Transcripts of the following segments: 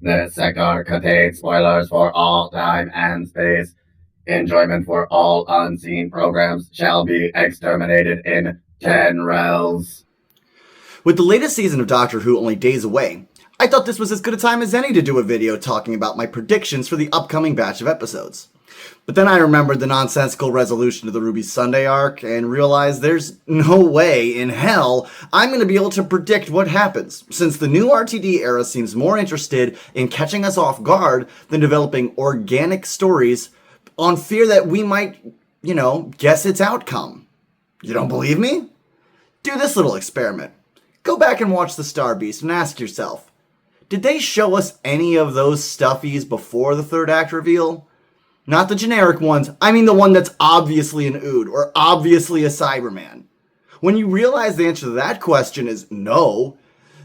This sector contains spoilers for all time and space. Enjoyment for all unseen programs shall be exterminated in 10 rels. With the latest season of Doctor Who only days away, I thought this was as good a time as any to do a video talking about my predictions for the upcoming batch of episodes. But then I remembered the nonsensical resolution of the Ruby Sunday arc and realized there's no way in hell I'm going to be able to predict what happens, since the new RTD era seems more interested in catching us off guard than developing organic stories on fear that we might, guess its outcome. You don't believe me? Do this little experiment. Go back and watch The Star Beast and ask yourself, did they show us any of those stuffies before the third act reveal? Not the generic ones, I mean the one that's obviously an Ood or obviously a Cyberman. When you realize the answer to that question is no,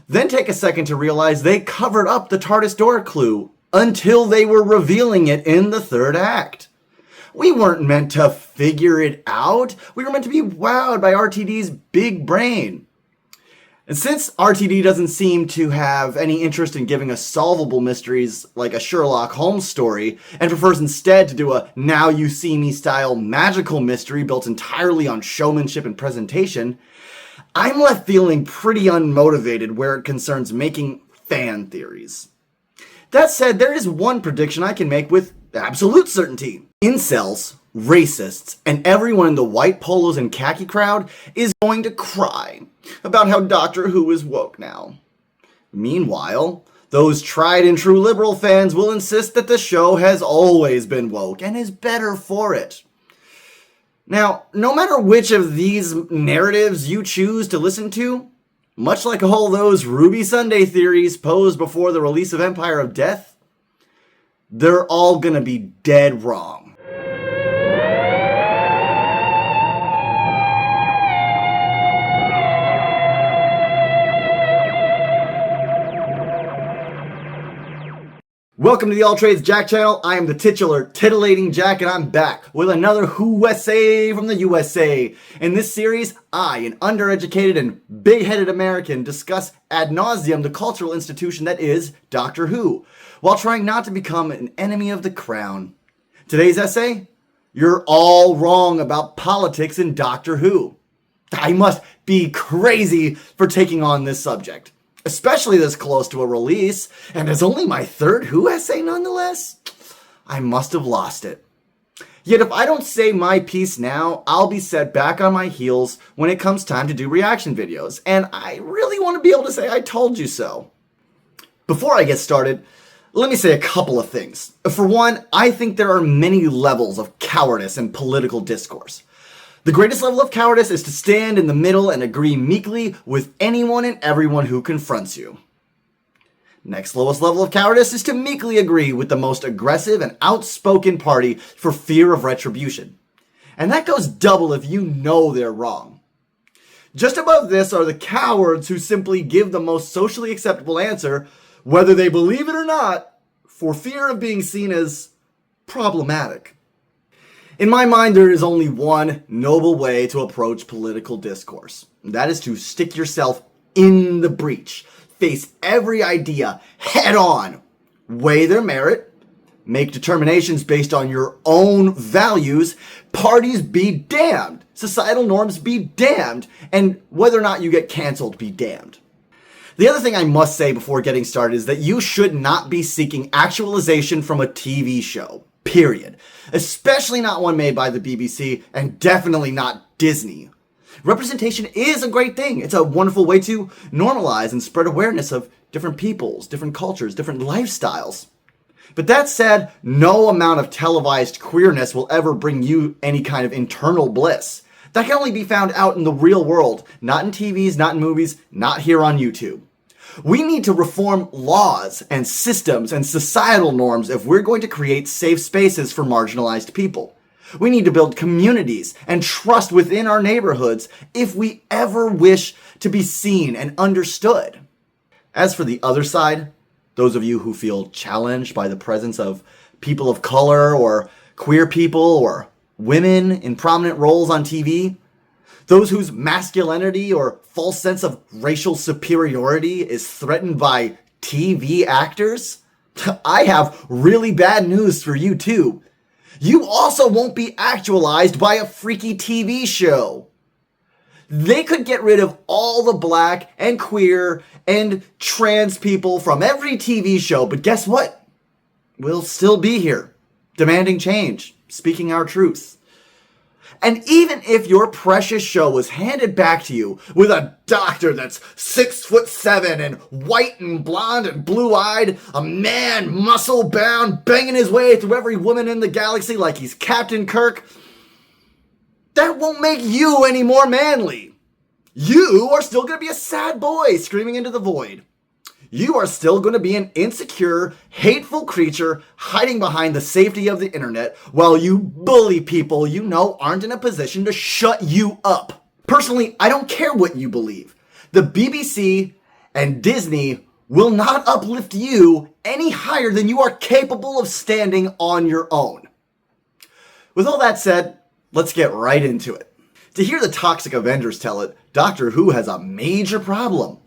then take a second to realize they covered up the TARDIS door clue until they were revealing it in the third act. We weren't meant to figure it out, we were meant to be wowed by RTD's big brain. And since RTD doesn't seem to have any interest in giving us solvable mysteries like a Sherlock Holmes story, and prefers instead to do a Now You See Me style magical mystery built entirely on showmanship and presentation, I'm left feeling pretty unmotivated where it concerns making fan theories. That said, there is one prediction I can make with absolute certainty. Incels, racists, and everyone in the white polos and khaki crowd is going to cry about how Doctor Who is woke now. Meanwhile, those tried and true liberal fans will insist that the show has always been woke and is better for it. Now, no matter which of these narratives you choose to listen to, much like all those Ruby Sunday theories posed before the release of Empire of Death, they're all gonna be dead wrong. Welcome to the All Trades Jack channel. I am the titular titillating Jack, and I'm back with another Who Essay from the USA. In this series, I, an undereducated and big-headed American, discuss ad nauseum the cultural institution that is Doctor Who, while trying not to become an enemy of the crown. Today's essay? You're all wrong about politics in Doctor Who. I must be crazy for taking on this subject, especially this close to a release, and as only my third Who essay nonetheless. I must have lost it. Yet if I don't say my piece now, I'll be set back on my heels when it comes time to do reaction videos, and I really want to be able to say I told you so. Before I get started, let me say a couple of things. For one, I think there are many levels of cowardice in political discourse. The greatest level of cowardice is to stand in the middle and agree meekly with anyone and everyone who confronts you. Next lowest level of cowardice is to meekly agree with the most aggressive and outspoken party for fear of retribution. And that goes double if you know they're wrong. Just above this are the cowards who simply give the most socially acceptable answer, whether they believe it or not, for fear of being seen as problematic. In my mind, there is only one noble way to approach political discourse. That is to stick yourself in the breach, face every idea head on, weigh their merit, make determinations based on your own values, parties be damned, societal norms be damned, and whether or not you get canceled be damned. The other thing I must say before getting started is that you should not be seeking actualization from a TV show. Period. Especially not one made by the BBC, and definitely not Disney. Representation is a great thing. It's a wonderful way to normalize and spread awareness of different peoples, different cultures, different lifestyles. But that said, no amount of televised queerness will ever bring you any kind of internal bliss. That can only be found out in the real world, not in TVs, not in movies, not here on YouTube. We need to reform laws and systems and societal norms if we're going to create safe spaces for marginalized people. We need to build communities and trust within our neighborhoods if we ever wish to be seen and understood. As for the other side, those of you who feel challenged by the presence of people of color or queer people or women in prominent roles on TV, those whose masculinity or false sense of racial superiority is threatened by TV actors, I have really bad news for you too. You also won't be actualized by a freaky TV show. They could get rid of all the black and queer and trans people from every TV show, but guess what? We'll still be here, demanding change, speaking our truth. And even if your precious show was handed back to you with a doctor that's 6'7" and white and blonde and blue-eyed, a man muscle-bound, banging his way through every woman in the galaxy like he's Captain Kirk, that won't make you any more manly. You are still going to be a sad boy screaming into the void. You are still going to be an insecure, hateful creature hiding behind the safety of the internet while you bully people you know aren't in a position to shut you up. Personally, I don't care what you believe. The BBC and Disney will not uplift you any higher than you are capable of standing on your own. With all that said, let's get right into it. To hear the Toxic Avengers tell it, Doctor Who has a major problem.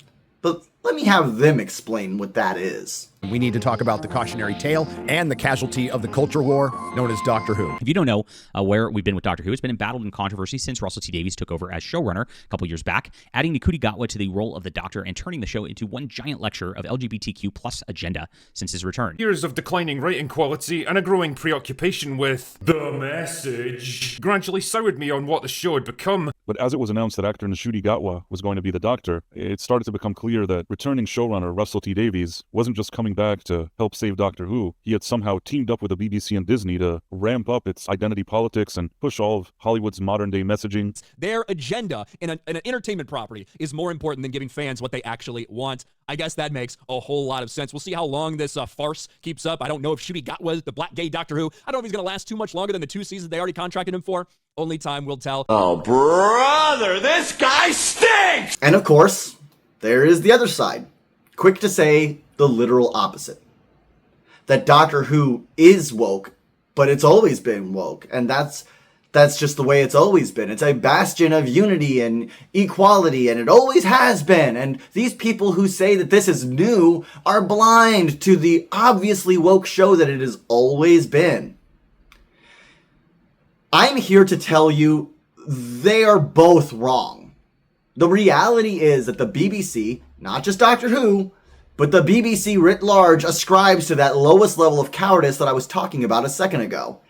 But let me have them explain what that is. We need to talk about the cautionary tale and the casualty of the culture war known as Doctor Who. If you don't know where we've been with Doctor Who, it's been embattled in controversy since Russell T Davies took over as showrunner a couple years back, adding Ncuti Gatwa to the role of the Doctor and turning the show into one giant lecture of LGBTQ plus agenda since his return. Years of declining writing quality and a growing preoccupation with the message gradually soured me on what the show had become. But as it was announced that actor Ncuti Gatwa was going to be the Doctor, it started to become clear that returning showrunner Russell T Davies wasn't just coming back to help save Doctor Who. He had somehow teamed up with the BBC and Disney to ramp up its identity politics and push all of Hollywood's modern-day messaging. Their agenda in an entertainment property is more important than giving fans what they actually want. I guess that makes a whole lot of sense. We'll see how long this farce keeps up. I don't know if Ncuti Gatwa, the black gay Doctor Who, I don't know if he's going to last too much longer than the 2 seasons they already contracted him for. Only time will tell. Oh, brother, this guy stinks! And of course, there is the other side. Quick to say the literal opposite. That Doctor Who is woke, but it's always been woke. And that's just the way it's always been. It's a bastion of unity and equality, and it always has been. And these people who say that this is new are blind to the obviously woke show that it has always been. I'm here to tell you they are both wrong. The reality is that the BBC, not just Doctor Who, but the BBC writ large ascribes to that lowest level of cowardice that I was talking about a second ago.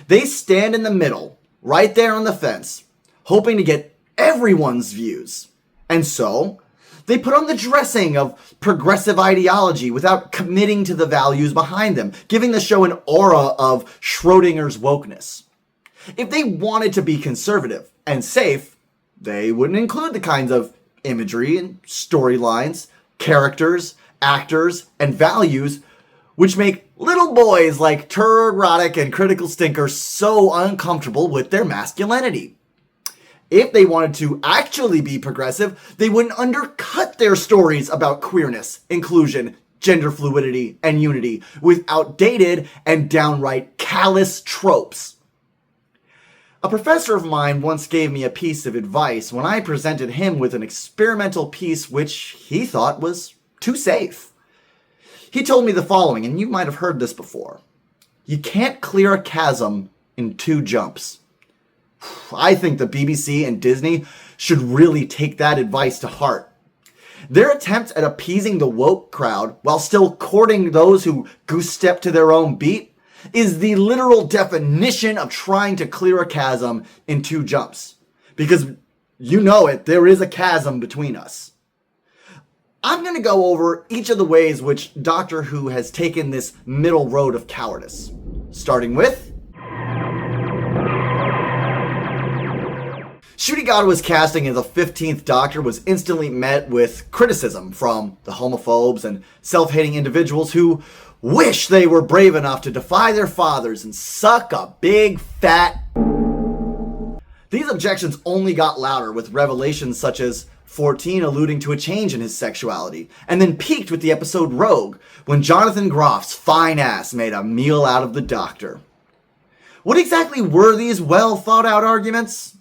They stand in the middle, right there on the fence, hoping to get everyone's views. And so, they put on the dressing of progressive ideology without committing to the values behind them, giving the show an aura of Schrodinger's wokeness. If they wanted to be conservative and safe, they wouldn't include the kinds of imagery and storylines, characters, actors, and values which make little boys like Turd, Roddick, and Critical Stinker so uncomfortable with their masculinity. If they wanted to actually be progressive, they wouldn't undercut their stories about queerness, inclusion, gender fluidity, and unity with outdated and downright callous tropes. A professor of mine once gave me a piece of advice when I presented him with an experimental piece which he thought was too safe. He told me the following, and you might have heard this before. You can't clear a chasm in 2 jumps. I think the BBC and Disney should really take that advice to heart. Their attempt at appeasing the woke crowd while still courting those who goose-step to their own beat is the literal definition of trying to clear a chasm in 2 jumps. Because, you know it, there is a chasm between us. I'm going to go over each of the ways which Doctor Who has taken this middle road of cowardice. Starting with Ncuti Gatwa's casting as the 15th Doctor was instantly met with criticism from the homophobes and self-hating individuals who wish they were brave enough to defy their fathers and suck a big fat. These objections only got louder with revelations such as 14 alluding to a change in his sexuality, and then peaked with the episode Rogue, when Jonathan Groff's fine ass made a meal out of the Doctor. What exactly were these well thought out arguments?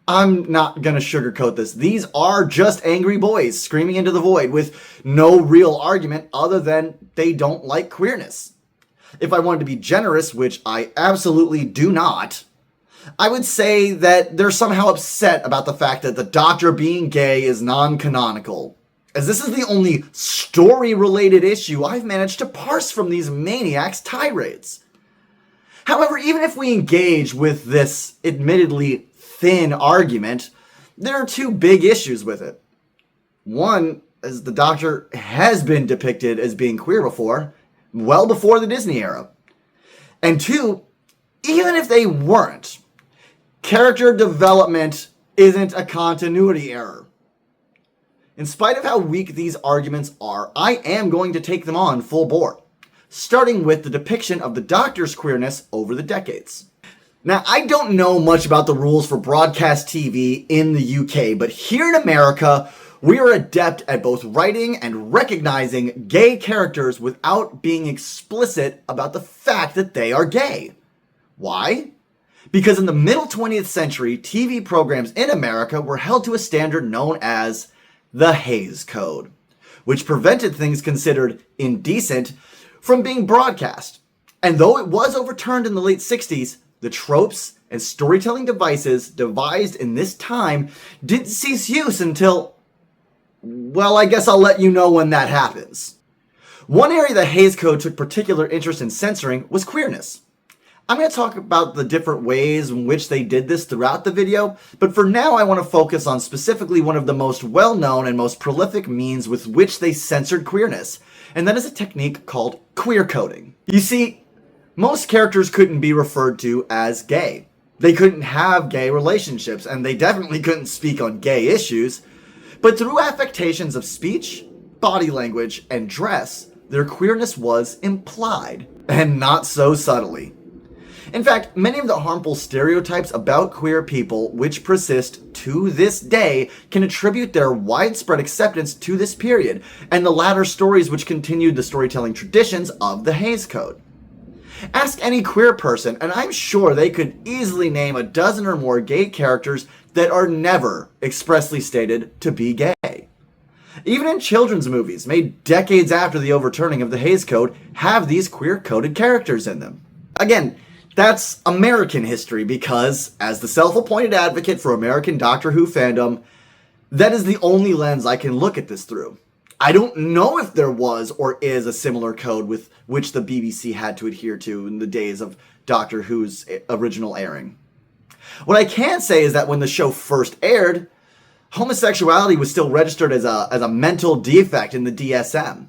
I'm not gonna sugarcoat this. These are just angry boys screaming into the void with no real argument other than they don't like queerness. If I wanted to be generous, which I absolutely do not, I would say that they're somehow upset about the fact that the Doctor being gay is non-canonical, as this is the only story-related issue I've managed to parse from these maniacs' tirades. However, even if we engage with this admittedly thin argument, there are two big issues with it. One, as the Doctor has been depicted as being queer before, well before the Disney era. And two, even if they weren't, character development isn't a continuity error. In spite of how weak these arguments are, I am going to take them on full bore, starting with the depiction of the Doctor's queerness over the decades. Now, I don't know much about the rules for broadcast TV in the UK, but here in America, we are adept at both writing and recognizing gay characters without being explicit about the fact that they are gay. Why? Because in the middle 20th century, TV programs in America were held to a standard known as the Hays Code, which prevented things considered indecent from being broadcast. And though it was overturned in the late 60s, the tropes and storytelling devices devised in this time didn't cease use until, well, I guess I'll let you know when that happens. One area the Hays Code took particular interest in censoring was queerness. I'm going to talk about the different ways in which they did this throughout the video, but for now I want to focus on specifically one of the most well-known and most prolific means with which they censored queerness, and that is a technique called queer coding. You see, most characters couldn't be referred to as gay. They couldn't have gay relationships, and they definitely couldn't speak on gay issues, but through affectations of speech, body language, and dress, their queerness was implied, and not so subtly. In fact, many of the harmful stereotypes about queer people which persist to this day can attribute their widespread acceptance to this period, and the latter stories which continued the storytelling traditions of the Hays Code. Ask any queer person, and I'm sure they could easily name a dozen or more gay characters that are never expressly stated to be gay. Even in children's movies made decades after the overturning of the Hays Code have these queer-coded characters in them. Again, that's American history because, as the self-appointed advocate for American Doctor Who fandom, that is the only lens I can look at this through. I don't know if there was or is a similar code with which the BBC had to adhere to in the days of Doctor Who's original airing. What I can say is that when the show first aired, homosexuality was still registered as a mental defect in the DSM.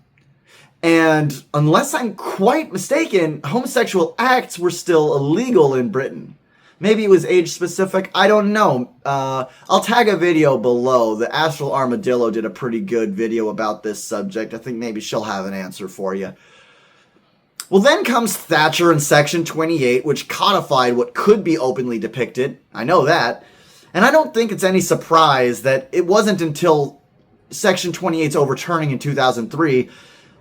And unless I'm quite mistaken, homosexual acts were still illegal in Britain. Maybe it was age specific, I don't know. I'll tag a video below. The Astral Armadillo did a pretty good video about this subject. I think maybe she'll have an answer for you. Well, then comes Thatcher in Section 28, which codified what could be openly depicted. I know that. And I don't think it's any surprise that it wasn't until Section 28's overturning in 2003,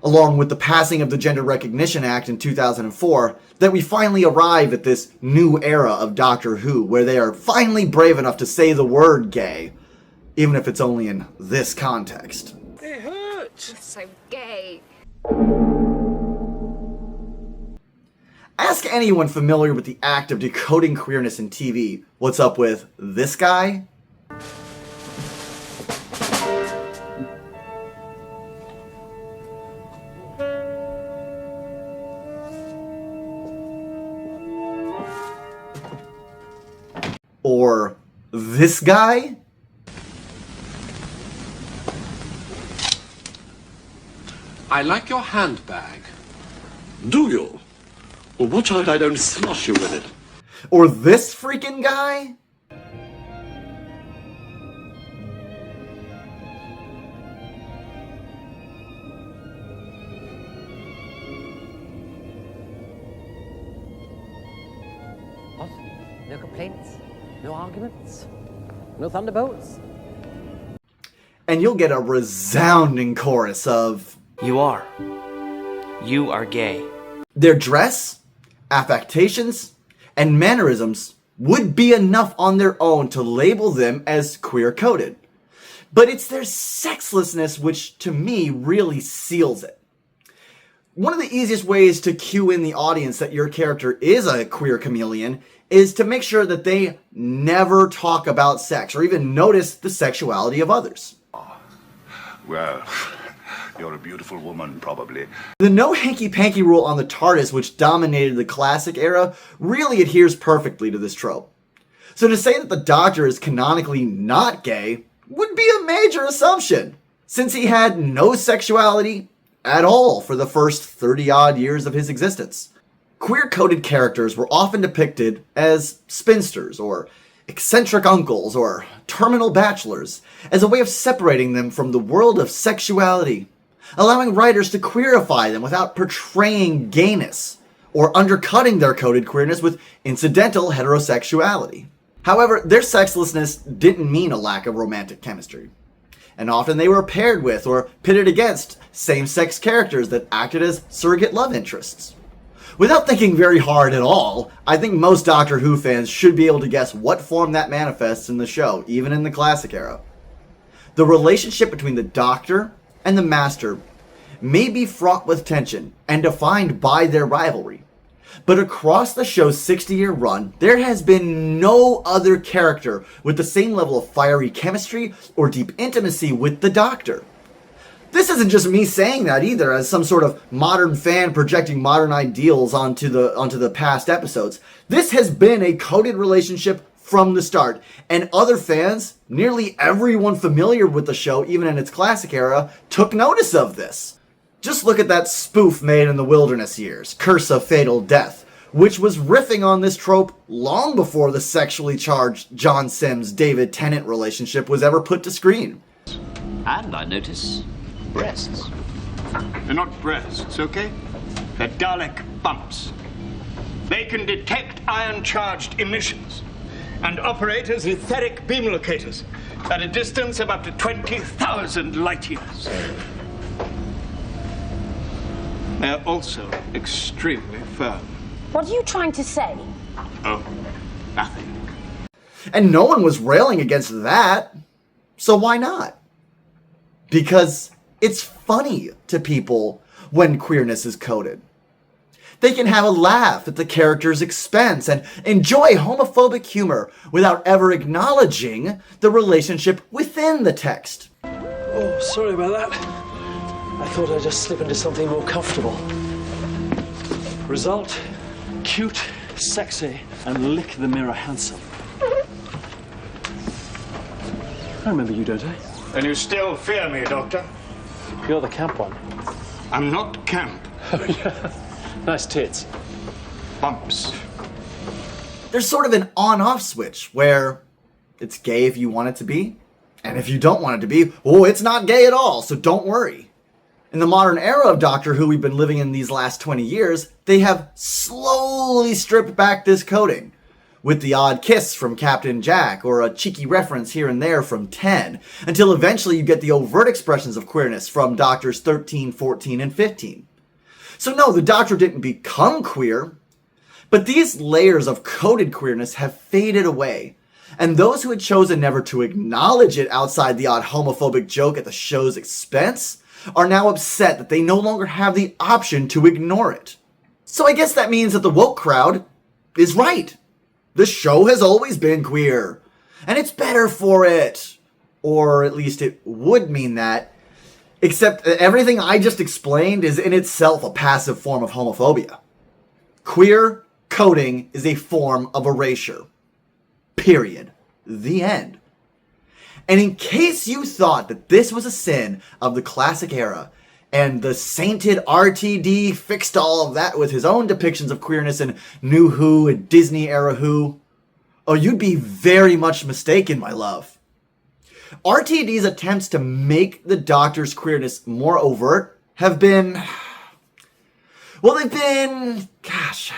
along with the passing of the Gender Recognition Act in 2004, that we finally arrive at this new era of Doctor Who, where they are finally brave enough to say the word gay, even if it's only in this context. It hurts. It's so gay. Ask anyone familiar with the act of decoding queerness in TV what's up with this guy. Or this guy? I like your handbag. Do you? Well, watch out I don't slosh you with it. Or this freaking guy? What? No complaints? No arguments? No thunderbolts? And you'll get a resounding chorus of, "You are. You are gay." Their dress, affectations, and mannerisms would be enough on their own to label them as queer-coded. But it's their sexlessness which, to me, really seals it. One of the easiest ways to cue in the audience that your character is a queer chameleon is to make sure that they never talk about sex or even notice the sexuality of others. Well, you're a beautiful woman, probably. The no hanky-panky rule on the TARDIS, which dominated the classic era, really adheres perfectly to this trope. So to say that the Doctor is canonically not gay would be a major assumption, since he had no sexuality at all for the first 30-odd years of his existence. Queer-coded characters were often depicted as spinsters, or eccentric uncles, or terminal bachelors, as a way of separating them from the world of sexuality, allowing writers to queerify them without portraying gayness, or undercutting their coded queerness with incidental heterosexuality. However, their sexlessness didn't mean a lack of romantic chemistry, and often they were paired with or pitted against same-sex characters that acted as surrogate love interests. Without thinking very hard at all, I think most Doctor Who fans should be able to guess what form that manifests in the show, even in the classic era. The relationship between the Doctor and the Master may be fraught with tension and defined by their rivalry, but across the show's 60-year run, there has been no other character with the same level of fiery chemistry or deep intimacy with the Doctor. This isn't just me saying that either, as some sort of modern fan projecting modern ideals onto the past episodes. This has been a coded relationship from the start, and other fans, nearly everyone familiar with the show, even in its classic era, took notice of this. Just look at that spoof made in the Wilderness years, Curse of Fatal Death, which was riffing on this trope long before the sexually charged John Sims-David Tennant relationship was ever put to screen. And I notice breasts. They're not breasts, okay? They're Dalek bumps. They can detect ion-charged emissions and operate as etheric beam locators at a distance of up to 20,000 light years. They're also extremely firm. What are you trying to say? Oh, nothing. And no one was railing against that, so why not? Because it's funny to people when queerness is coded. They can have a laugh at the character's expense and enjoy homophobic humor without ever acknowledging the relationship within the text. Oh, sorry about that. I thought I'd just slip into something more comfortable. Result, cute, sexy, and lick the mirror handsome. I remember you, don't I? And you still fear me, Doctor? You're the camp one. I'm not camp. Oh, yeah. Nice tits. Bumps. There's sort of an on-off switch where it's gay if you want it to be, and if you don't want it to be, oh, it's not gay at all, so don't worry. In the modern era of Doctor Who we've been living in these last 20 years, they have slowly stripped back this coding, with the odd kiss from Captain Jack or a cheeky reference here and there from 10, until eventually you get the overt expressions of queerness from Doctors 13, 14, and 15. So no, the Doctor didn't become queer, but these layers of coded queerness have faded away, and those who had chosen never to acknowledge it outside the odd homophobic joke at the show's expense are now upset that they no longer have the option to ignore it. So I guess that means that the woke crowd is right. The show has always been queer, and it's better for it. Or at least it would mean that, except everything I just explained is in itself a passive form of homophobia. Queer coding is a form of erasure. Period. The end. And in case you thought that this was a sin of the classic era, and the sainted RTD fixed all of that with his own depictions of queerness in New Who and Disney era Who, oh, you'd be very much mistaken, my love. RTD's attempts to make the Doctor's queerness more overt have been, well, they've been, gosh,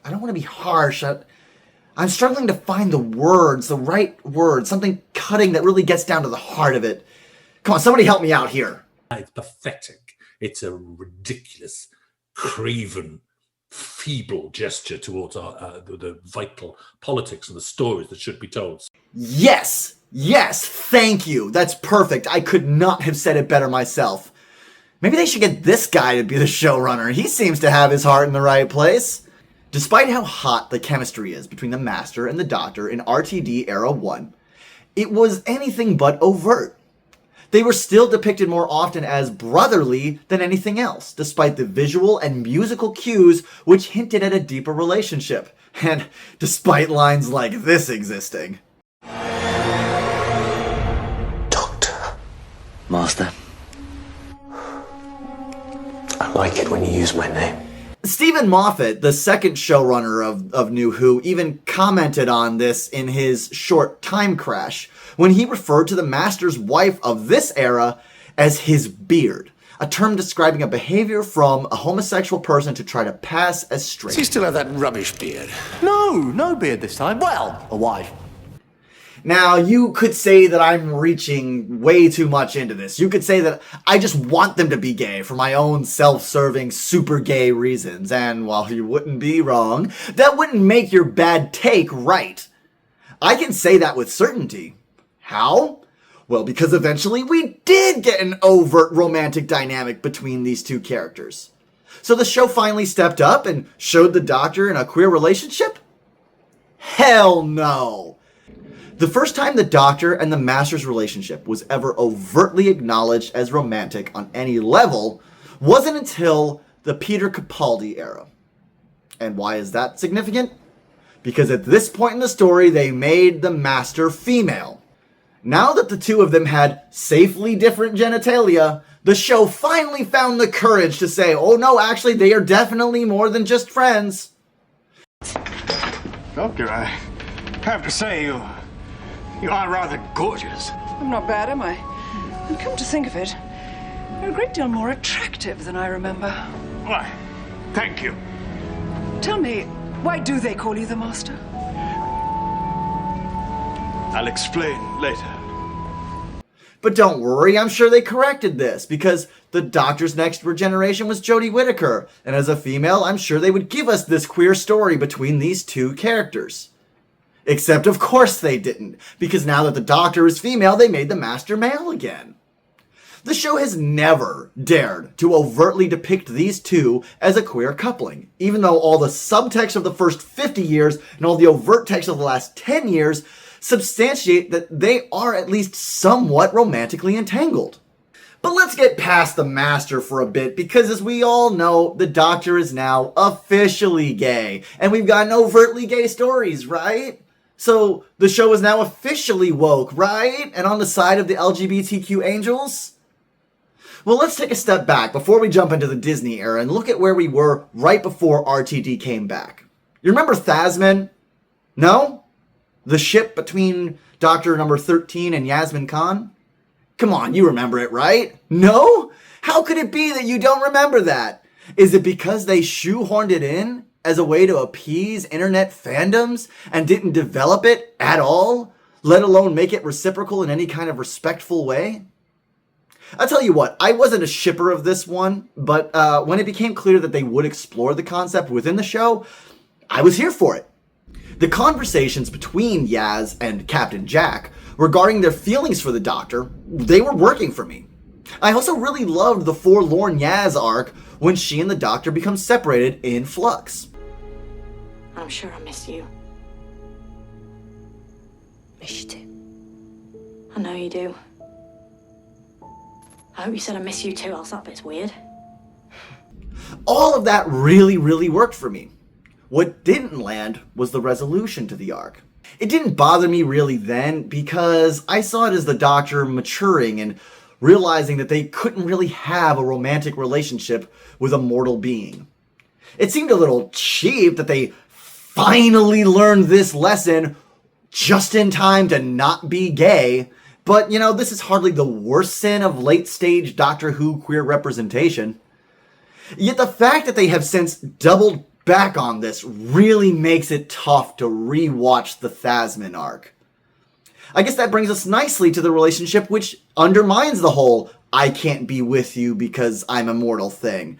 I don't want to be harsh. I'm struggling to find the words, the right words, something cutting that really gets down to the heart of it. Come on, somebody help me out here. It's pathetic. It's a ridiculous, Craven feeble gesture towards the vital politics and the stories that should be told. Yes! Yes! Thank you! That's perfect. I could not have said it better myself. Maybe they should get this guy to be the showrunner. He seems to have his heart in the right place. Despite how hot the chemistry is between the Master and the Doctor in RTD Era 1, it was anything but overt. They were still depicted more often as brotherly than anything else, despite the visual and musical cues which hinted at a deeper relationship, and despite lines like this existing. Master. I like it when you use my name. Stephen Moffat, the second showrunner of New Who, even commented on this in his short Time Crash, when he referred to the Master's wife of this era as his beard, a term describing a behavior from a homosexual person to try to pass as straight. Does he still have that rubbish beard? No beard this time. Well, a wife. Now, you could say that I'm reaching way too much into this. You could say that I just want them to be gay for my own self-serving, super gay reasons. And while you wouldn't be wrong, that wouldn't make your bad take right. I can say that with certainty. How? Well, because eventually we did get an overt romantic dynamic between these two characters. So the show finally stepped up and showed the Doctor in a queer relationship? Hell no! The first time the Doctor and the Master's relationship was ever overtly acknowledged as romantic on any level wasn't until the Peter Capaldi era. And why is that significant? Because at this point in the story, they made the Master female. Now that the two of them had safely different genitalia, the show finally found the courage to say, oh no, actually, they are definitely more than just friends. Doctor, I have to say, you are rather gorgeous. I'm not bad, am I? And come to think of it, you're a great deal more attractive than I remember. Why, thank you. Tell me, why do they call you the Master? I'll explain later. But don't worry, I'm sure they corrected this, because the Doctor's next regeneration was Jodie Whittaker, and as a female, I'm sure they would give us this queer story between these two characters. Except, of course, they didn't, because now that the Doctor is female, they made the Master male again. The show has never dared to overtly depict these two as a queer coupling, even though all the subtext of the first 50 years and all the overt text of the last 10 years substantiate that they are at least somewhat romantically entangled. But let's get past the Master for a bit, because as we all know, the Doctor is now officially gay, and we've gotten overtly gay stories, right? So the show is now officially woke, right? And on the side of the LGBTQ angels? Well, let's take a step back before we jump into the Disney era and look at where we were right before RTD came back. You remember Thasmin? No? The ship between Doctor number 13 and Yasmin Khan? Come on, you remember it, right? No? How could it be that you don't remember that? Is it because they shoehorned it in as a way to appease internet fandoms and didn't develop it at all, let alone make it reciprocal in any kind of respectful way? I'll tell you what, I wasn't a shipper of this one, but when it became clear that they would explore the concept within the show, I was here for it. The conversations between Yaz and Captain Jack regarding their feelings for the Doctor, they were working for me. I also really loved the Forlorn Yaz arc when she and the Doctor become separated in Flux. I'm sure I miss you. Miss you too. I know you do. I hope you said I miss you too, else that bit's weird. All of that really, really worked for me. What didn't land was the resolution to the arc. It didn't bother me really then because I saw it as the Doctor maturing and realizing that they couldn't really have a romantic relationship with a mortal being. It seemed a little cheap that they finally learned this lesson just in time to not be gay, but you know, this is hardly the worst sin of late-stage Doctor Who queer representation. Yet the fact that they have since doubled back on this really makes it tough to rewatch the Thasmin arc. I guess that brings us nicely to the relationship which undermines the whole I can't be with you because I'm immortal thing.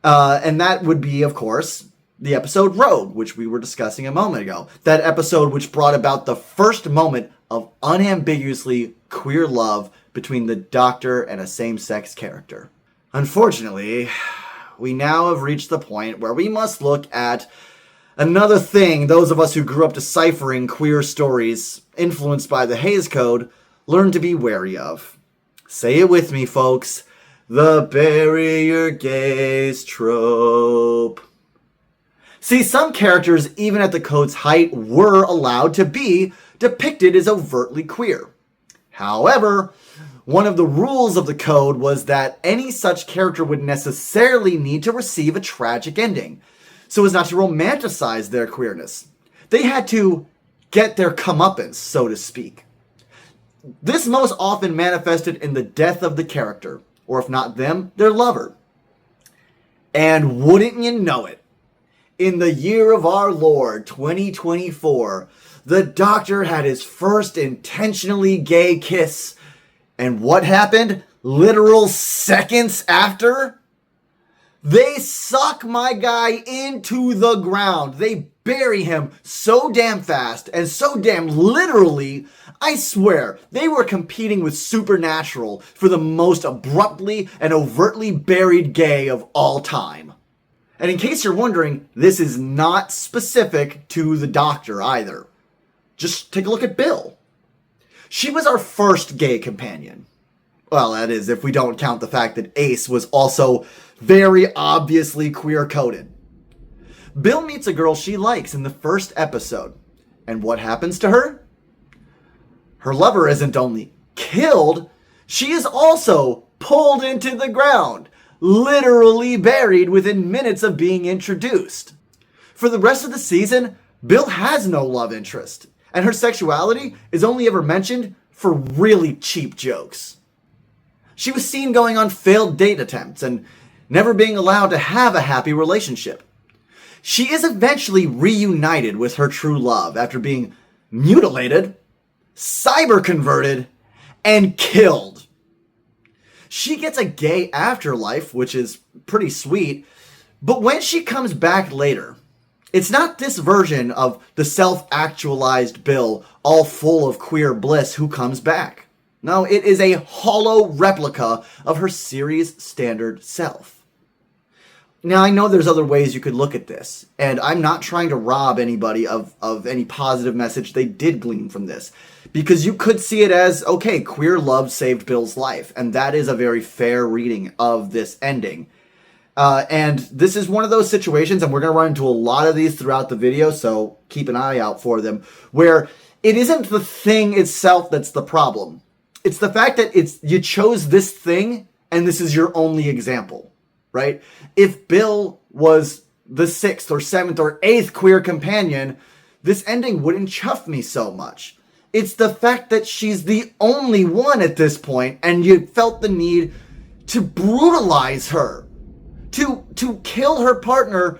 And that would be, of course, the episode Rogue, which we were discussing a moment ago. That episode which brought about the first moment of unambiguously queer love between the Doctor and a same-sex character. Unfortunately, we now have reached the point where we must look at another thing those of us who grew up deciphering queer stories influenced by the Hays Code learn to be wary of. Say it with me, folks. The bury your gays trope. See, some characters, even at the code's height, were allowed to be depicted as overtly queer. However, one of the rules of the code was that any such character would necessarily need to receive a tragic ending, so as not to romanticize their queerness. They had to get their comeuppance, so to speak. This most often manifested in the death of the character, or if not them, their lover. And wouldn't you know it, in the year of our Lord, 2024, the Doctor had his first intentionally gay kiss. And what happened literal seconds after? They suck my guy into the ground. They bury him so damn fast and so damn literally, I swear, they were competing with Supernatural for the most abruptly and overtly buried gay of all time. And in case you're wondering, this is not specific to the Doctor either. Just take a look at Bill. She was our first gay companion. Well, that is, if we don't count the fact that Ace was also very obviously queer-coded. Bill meets a girl she likes in the first episode. And what happens to her? Her lover isn't only killed, she is also pulled into the ground, literally buried within minutes of being introduced. For the rest of the season, Bill has no love interest, and her sexuality is only ever mentioned for really cheap jokes. She was seen going on failed date attempts and never being allowed to have a happy relationship. She is eventually reunited with her true love after being mutilated, cyber-converted, and killed. She gets a gay afterlife, which is pretty sweet, but when she comes back later, it's not this version of the self-actualized Bill, all full of queer bliss, who comes back. No, it is a hollow replica of her series standard self. Now, I know there's other ways you could look at this, and I'm not trying to rob anybody of any positive message they did glean from this, because you could see it as, okay, queer love saved Bill's life, and that is a very fair reading of this ending. And this is one of those situations, and we're going to run into a lot of these throughout the video, so keep an eye out for them, where it isn't the thing itself that's the problem. It's the fact that you chose this thing, and this is your only example, right? If Bill was the 6th or 7th or 8th queer companion, this ending wouldn't chuff me so much. It's the fact that she's the only one at this point, and you felt the need to brutalize her, to kill her partner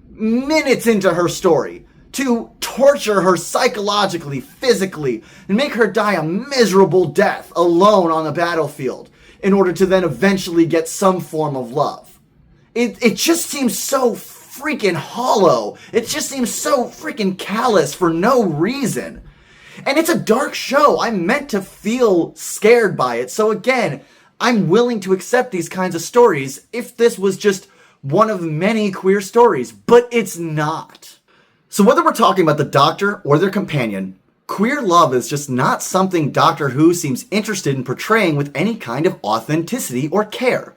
minutes into her story, to torture her psychologically, physically, and make her die a miserable death alone on the battlefield in order to then eventually get some form of love. It just seems so freaking hollow. It just seems so freaking callous for no reason. And it's a dark show. I'm meant to feel scared by it. So again, I'm willing to accept these kinds of stories if this was just one of many queer stories, but it's not. So whether we're talking about the Doctor or their companion, queer love is just not something Doctor Who seems interested in portraying with any kind of authenticity or care.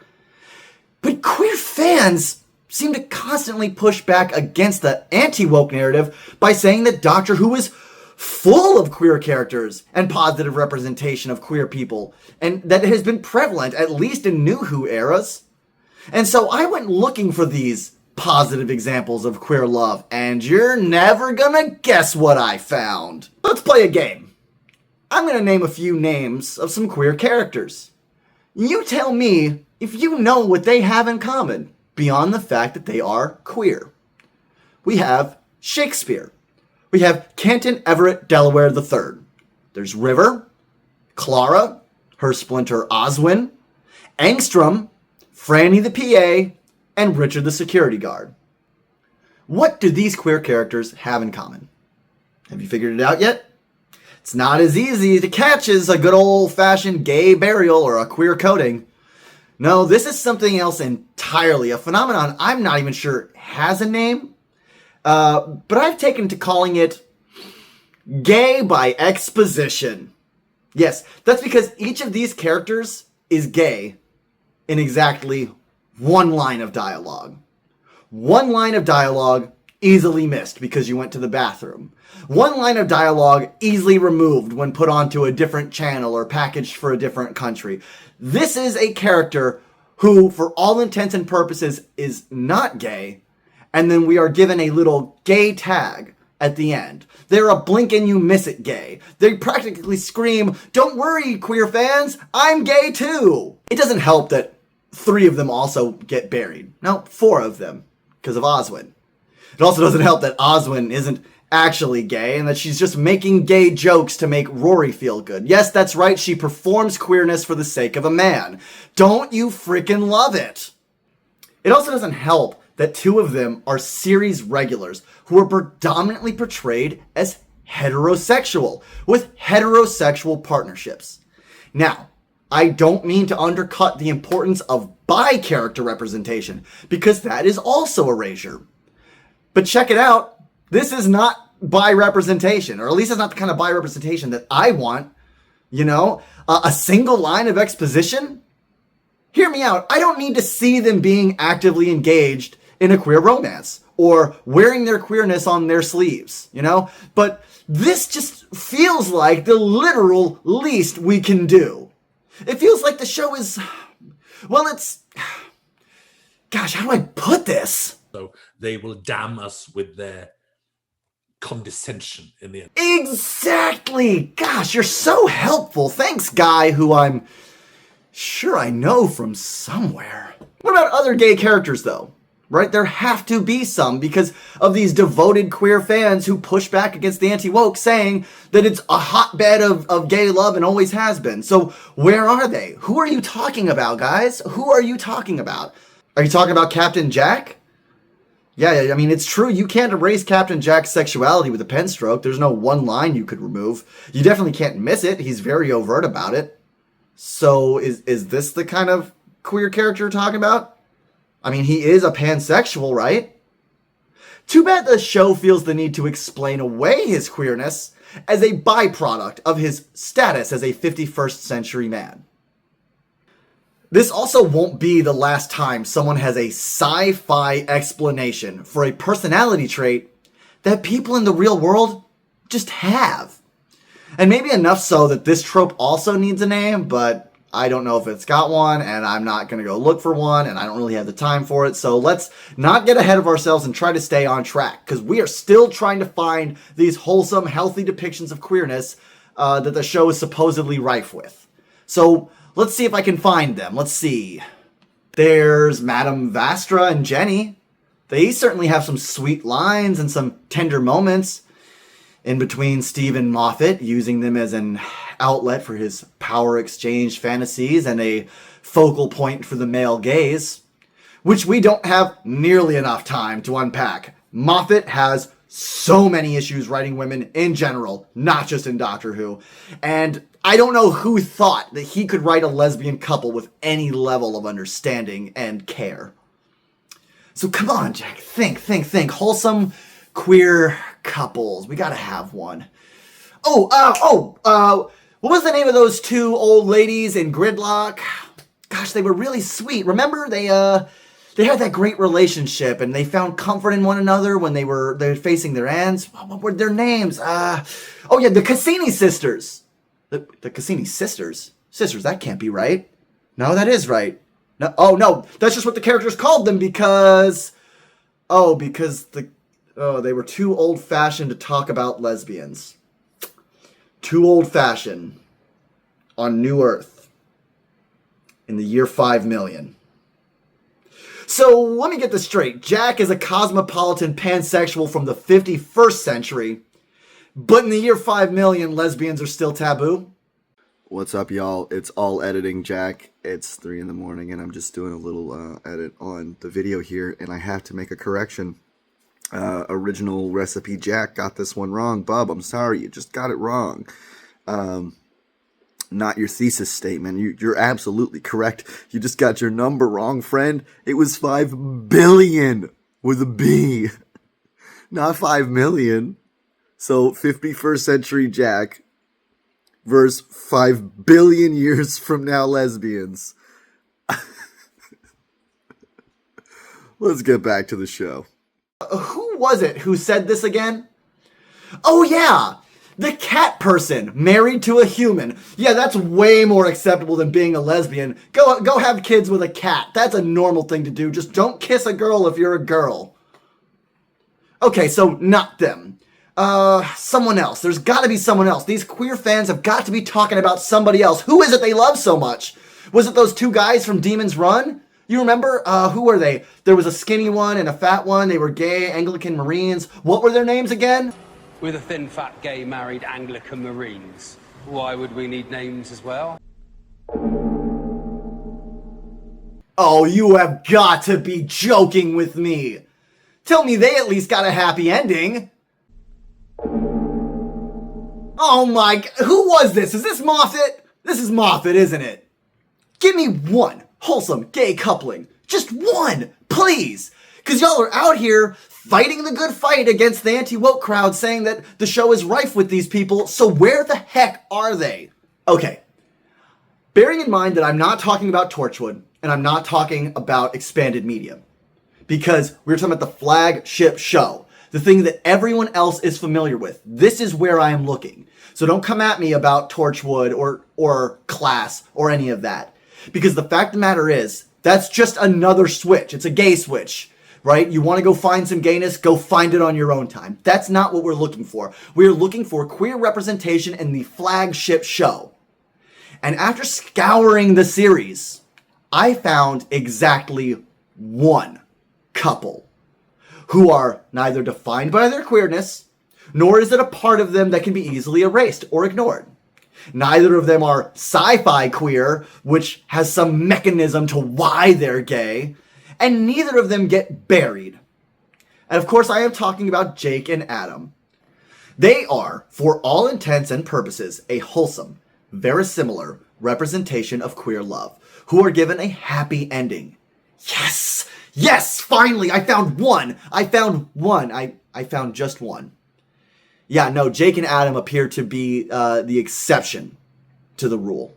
But queer fans seem to constantly push back against the anti-woke narrative by saying that Doctor Who is full of queer characters and positive representation of queer people, and that it has been prevalent, at least in New Who eras. And so I went looking for these positive examples of queer love, and you're never gonna guess what I found. Let's play a game. I'm gonna name a few names of some queer characters. You tell me if you know what they have in common, beyond the fact that they are queer. We have Shakespeare. We have Canton Everett Delaware III. There's River, Clara, her splinter Oswin, Angstrom, Franny the PA, and Richard the security guard. What do these queer characters have in common? Have you figured it out yet? It's not as easy to catch as a good old-fashioned gay burial or a queer coding. No, this is something else entirely, a phenomenon I'm not even sure has a name, but I've taken to calling it gay by exposition. Yes, that's because each of these characters is gay in exactly one line of dialogue. One line of dialogue easily missed because you went to the bathroom. One line of dialogue easily removed when put onto a different channel or packaged for a different country. This is a character who, for all intents and purposes, is not gay, and then we are given a little gay tag at the end. They're a blink and you miss it gay. They practically scream, "Don't worry, queer fans, I'm gay too!" It doesn't help that 3 of them also get buried. No, 4 of them, because of Oswin. It also doesn't help that Oswin isn't actually gay and that she's just making gay jokes to make Rory feel good. Yes, that's right, she performs queerness for the sake of a man. Don't you freaking love it? It also doesn't help that 2 of them are series regulars who are predominantly portrayed as heterosexual, with heterosexual partnerships. Now, I don't mean to undercut the importance of bi character representation, because that is also erasure. But check it out, this is not bi representation, or at least it's not the kind of bi representation that I want. You know, a single line of exposition? Hear me out, I don't need to see them being actively engaged in a queer romance, or wearing their queerness on their sleeves, you know? But this just feels like the literal least we can do. It feels like the show is, well, it's, gosh, how do I put this? So they will damn us with their condescension in the end. Exactly! Gosh, you're so helpful. Thanks, guy who I'm sure I know from somewhere. What about other gay characters, though? Right? There have to be some because of these devoted queer fans who push back against the anti-woke, saying that it's a hotbed of gay love and always has been. So where are they? Who are you talking about, guys? Who are you talking about? Are you talking about Captain Jack? Yeah, I mean, it's true. You can't erase Captain Jack's sexuality with a pen stroke. There's no one line you could remove. You definitely can't miss it. He's very overt about it. So is this the kind of queer character you're talking about? I mean, he is a pansexual, right? Too bad the show feels the need to explain away his queerness as a byproduct of his status as a 51st century man. This also won't be the last time someone has a sci-fi explanation for a personality trait that people in the real world just have. And maybe enough so that this trope also needs a name, but I don't know if it's got one, and I'm not going to go look for one, and I don't really have the time for it. So let's not get ahead of ourselves and try to stay on track, because we are still trying to find these wholesome, healthy depictions of queerness that the show is supposedly rife with. So let's see if I can find them. Let's see. There's Madame Vastra and Jenny. They certainly have some sweet lines and some tender moments in between Stephen Moffat using them as an outlet for his power exchange fantasies and a focal point for the male gaze, which we don't have nearly enough time to unpack. Moffat has so many issues writing women in general, not just in Doctor Who, and I don't know who thought that he could write a lesbian couple with any level of understanding and care. So come on, Jack, think. Wholesome queer couples. We gotta have one. What was the name of those 2 old ladies in Gridlock? Gosh, they were really sweet. Remember, they had that great relationship, and they found comfort in one another when they were facing their ends. What were their names? The Cassini sisters. The Cassini sisters? Sisters, that can't be right. No, that is right. No, that's just what the characters called them because they were too old-fashioned to talk about lesbians. Too old-fashioned on New Earth in the year 5 million. So let me get this straight. Jack is a cosmopolitan pansexual from the 51st century, but in the year 5 million, lesbians are still taboo? What's up, y'all? It's All Editing Jack. It's 3 in the morning, and I'm just doing a little edit on the video here, and I have to make a correction. Original Recipe Jack got this one wrong. Bub, I'm sorry, you just got it wrong. Not your thesis statement. You're absolutely correct. You just got your number wrong, friend. It was 5 billion with a B, not 5 million. So 51st century Jack versus 5 billion years from now lesbians. Let's get back to the show. Who was it who said this again? Oh yeah, the cat person married to a human. Yeah, that's way more acceptable than being a lesbian. Go have kids with a cat. That's a normal thing to do. Just don't kiss a girl if you're a girl. Okay, so not them. Someone else. There's gotta be someone else. These queer fans have got to be talking about somebody else. Who is it they love so much? Was it those 2 guys from Demon's Run? You remember? Who were they? There was a skinny one and a fat one. They were gay Anglican Marines. What were their names again? We're the thin, fat, gay, married Anglican Marines. Why would we need names as well? Oh, you have got to be joking with me. Tell me they at least got a happy ending. Oh my, who was this? Is this Moffat? This is Moffat, isn't it? Give me one wholesome gay coupling. Just one, please. Because y'all are out here fighting the good fight against the anti-woke crowd saying that the show is rife with these people, so where the heck are they? Okay, bearing in mind that I'm not talking about Torchwood, and I'm not talking about expanded media, because we're talking about the flagship show, the thing that everyone else is familiar with. This is where I am looking. So don't come at me about Torchwood or Class or any of that. Because the fact of the matter is, that's just another switch. It's a gay switch, right? You want to go find some gayness, go find it on your own time. That's not what we're looking for. We're looking for queer representation in the flagship show. And after scouring the series, I found exactly one couple who are neither defined by their queerness, nor is it a part of them that can be easily erased or ignored. Neither of them are sci-fi queer, which has some mechanism to why they're gay, and neither of them get buried. And of course, I am talking about Jake and Adam. They are, for all intents and purposes, a wholesome, verisimilar representation of queer love, who are given a happy ending. Yes! Yes! Finally! I found one! I found just one. Yeah, no, Jake and Adam appear to be the exception to the rule.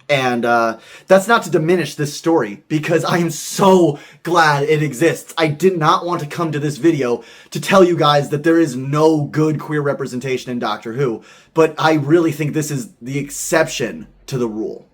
And that's not to diminish this story, because I am so glad it exists. I did not want to come to this video to tell you guys that there is no good queer representation in Doctor Who, but I really think this is the exception to the rule.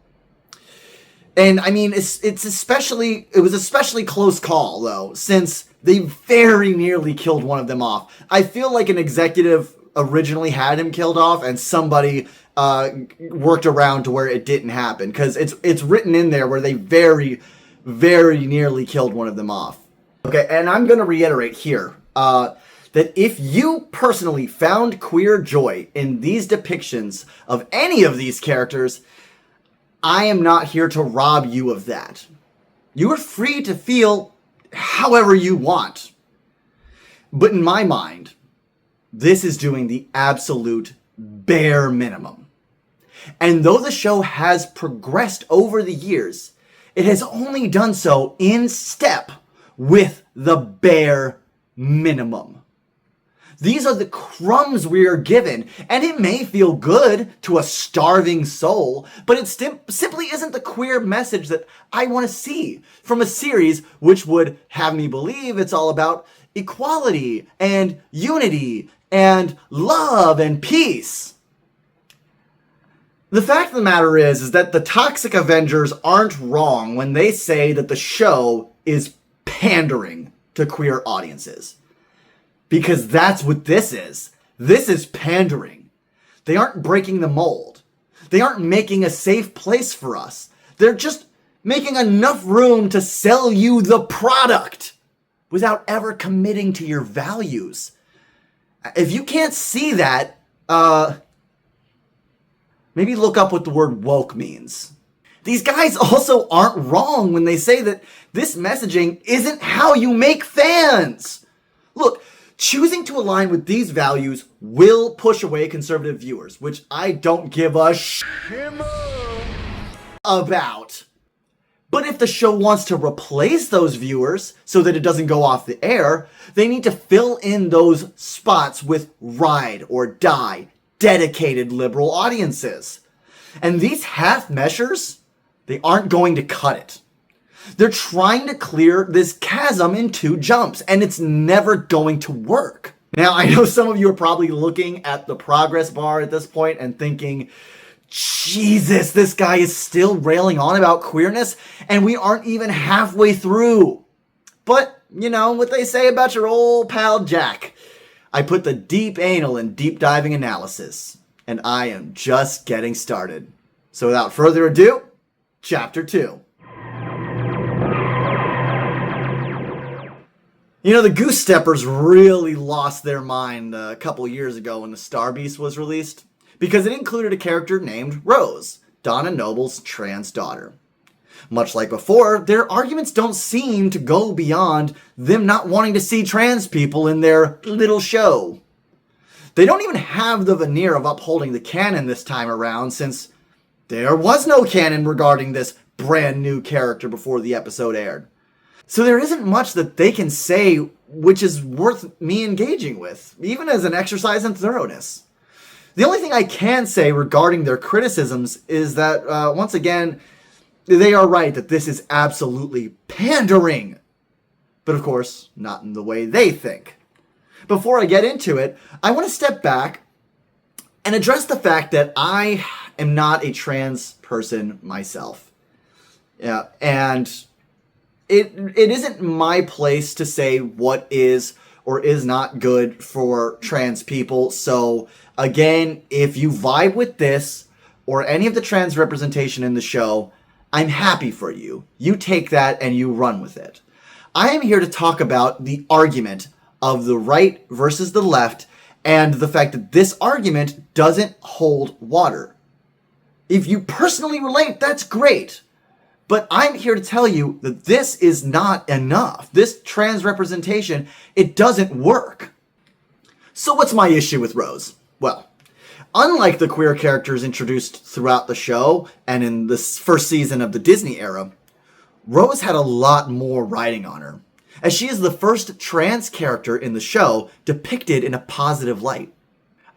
And I mean, it was especially close call, though, since they very nearly killed one of them off. I feel like an executive originally had him killed off, and somebody worked around to where it didn't happen, because it's written in there where they very, very nearly killed one of them off. Okay, and I'm going to reiterate here that if you personally found queer joy in these depictions of any of these characters, I am not here to rob you of that. You are free to feel however you want. But in my mind, this is doing the absolute bare minimum. And though the show has progressed over the years, it has only done so in step with the bare minimum. These are the crumbs we are given, and it may feel good to a starving soul, but it simply isn't the queer message that I want to see from a series which would have me believe it's all about equality and unity and love and peace. The fact of the matter is that the Toxic Avengers aren't wrong when they say that the show is pandering to queer audiences. Because that's what this is. This is pandering. They aren't breaking the mold. They aren't making a safe place for us. They're just making enough room to sell you the product without ever committing to your values. If you can't see that, maybe look up what the word woke means. These guys also aren't wrong when they say that this messaging isn't how you make fans. Look, choosing to align with these values will push away conservative viewers, which I don't give a about. But if the show wants to replace those viewers so that it doesn't go off the air, they need to fill in those spots with ride or die, dedicated liberal audiences. And these half measures, they aren't going to cut it. They're trying to clear this chasm in 2 jumps, and it's never going to work. Now, I know some of you are probably looking at the progress bar at this point and thinking, Jesus, this guy is still railing on about queerness, and we aren't even halfway through. But, you know what they say about your old pal Jack. I put the deep anal in deep diving analysis, and I am just getting started. So without further ado, Chapter 2. You know, the Goose Steppers really lost their mind a couple years ago when the Star Beast was released, because it included a character named Rose, Donna Noble's trans daughter. Much like before, their arguments don't seem to go beyond them not wanting to see trans people in their little show. They don't even have the veneer of upholding the canon this time around, since there was no canon regarding this brand new character before the episode aired. So there isn't much that they can say which is worth me engaging with, even as an exercise in thoroughness. The only thing I can say regarding their criticisms is that, once again, they are right that this is absolutely pandering. But of course, not in the way they think. Before I get into it, I want to step back and address the fact that I am not a trans person myself. Yeah, and it isn't my place to say what is or is not good for trans people. So again, if you vibe with this or any of the trans representation in the show, I'm happy for you. You take that and you run with it. I am here to talk about the argument of the right versus the left and the fact that this argument doesn't hold water. If you personally relate, that's great. But I'm here to tell you that this is not enough. This trans representation, it doesn't work. So what's my issue with Rose? Well, unlike the queer characters introduced throughout the show and in this first season of the Disney era, Rose had a lot more riding on her, as she is the first trans character in the show depicted in a positive light.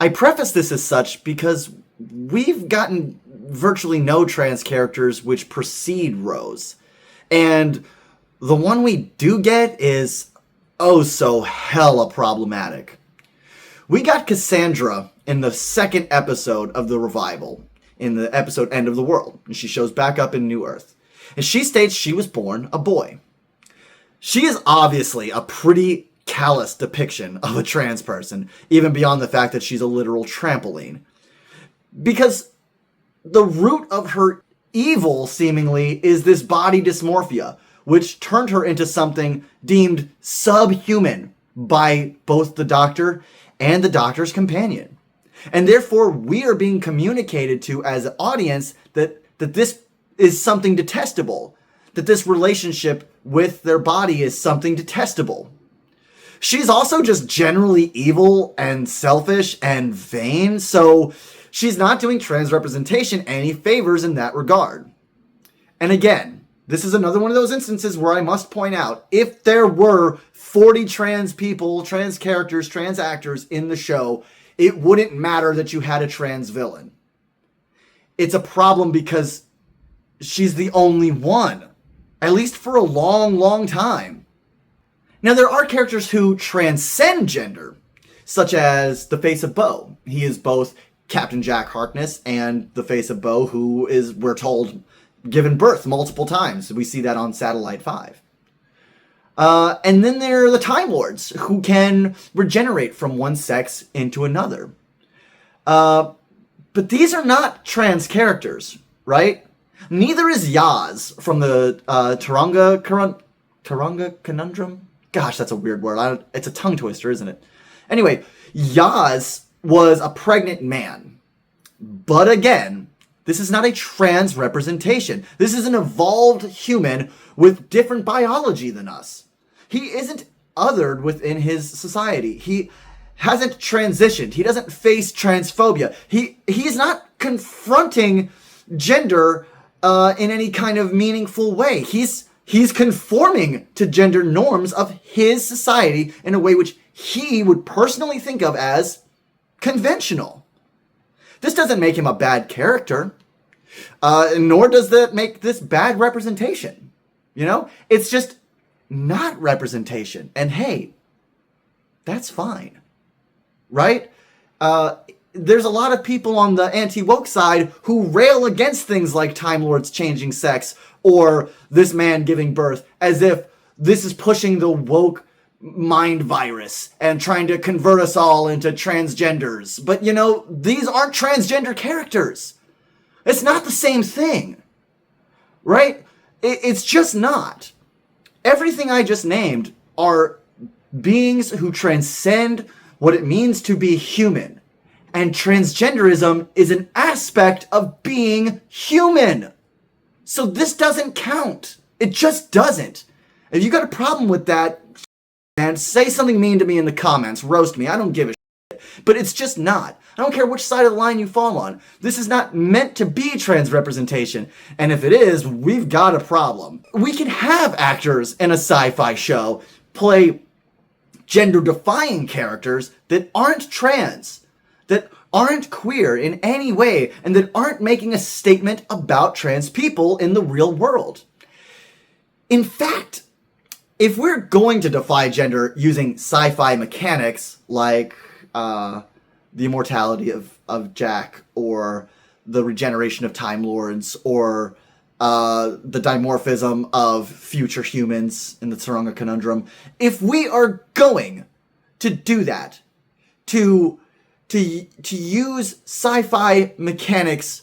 I preface this as such because we've gotten virtually no trans characters which precede Rose. And the one we do get is oh so hella problematic. We got Cassandra in the second episode of the revival, in the episode End of the World, and she shows back up in New Earth. And she states she was born a boy. She is obviously a pretty callous depiction of a trans person, even beyond the fact that she's a literal trampoline. Because the root of her evil, seemingly, is this body dysmorphia, which turned her into something deemed subhuman by both the Doctor and the Doctor's companion. And therefore, we are being communicated to as an audience that this is something detestable, that this relationship with their body is something detestable. She's also just generally evil and selfish and vain, so she's not doing trans representation any favors in that regard. And again, this is another one of those instances where I must point out, if there were 40 trans people, trans characters, trans actors in the show, it wouldn't matter that you had a trans villain. It's a problem because she's the only one, at least for a long, long time. Now, there are characters who transcend gender, such as the face of Bo. He is both Captain Jack Harkness and the face of Bo, who is, we're told, given birth multiple times. We see that on Satellite 5. And then there are the Time Lords, who can regenerate from one sex into another. But these are not trans characters, right? Neither is Yaz from the Turanga Conundrum? Gosh, that's a weird word. It's a tongue twister, isn't it? Anyway, Yaz was a pregnant man. But again, This is not a trans representation. This is an evolved human with different biology than us. He isn't othered within his society. He hasn't transitioned. He doesn't face transphobia. He's not confronting gender in any kind of meaningful way. He's conforming to gender norms of his society in a way which he would personally think of as conventional. This doesn't make him a bad character, nor does that make this bad representation. You know, it's just not representation. And hey, that's fine, right? There's a lot of people on the anti-woke side who rail against things like Time Lords changing sex or this man giving birth, as if this is pushing the woke mind virus and trying to convert us all into transgenders. But you know, these aren't transgender characters. It's not the same thing, right? It's just not. Everything I just named are beings who transcend what it means to be human. And transgenderism is an aspect of being human. So this doesn't count. It just doesn't. If you got a problem with that, and say something mean to me in the comments, roast me, I don't give a shit. But it's just not. I don't care which side of the line you fall on. This is not meant to be trans representation. And if it is, we've got a problem. We can have actors in a sci-fi show play gender-defying characters that aren't trans, that aren't queer in any way, and that aren't making a statement about trans people in the real world. In fact, if we're going to defy gender using sci-fi mechanics like the immortality of Jack, or the regeneration of Time Lords, or the dimorphism of future humans in the Tsaranga Conundrum, if we are going to do that, to use sci-fi mechanics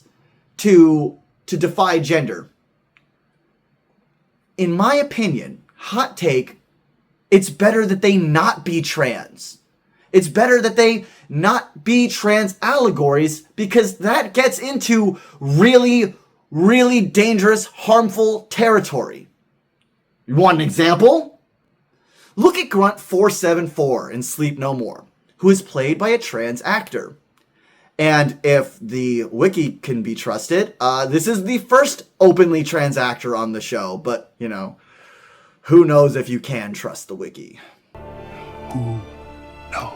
to defy gender, in my opinion, hot take, it's better that they not be trans. It's better that they not be trans allegories, because that gets into really, really dangerous, harmful territory. You want an example? Look at Grunt 474 in Sleep No More, who is played by a trans actor. And if the wiki can be trusted, this is the first openly trans actor on the show, but, you know, who knows if you can trust the wiki. Who knows?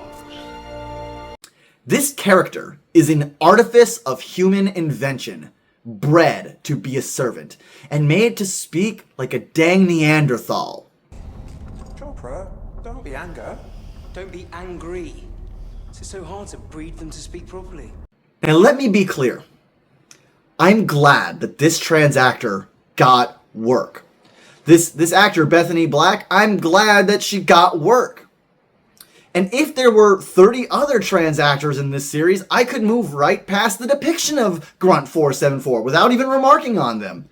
This character is an artifice of human invention, bred to be a servant, and made to speak like a dang Neanderthal. Chopra, don't be anger. Don't be angry. It's so hard to breed them to speak properly. Now let me be clear. I'm glad that this trans actor got work. This actor, Bethany Black, I'm glad that she got work. And if there were 30 other trans actors in this series, I could move right past the depiction of Grunt 474 without even remarking on them,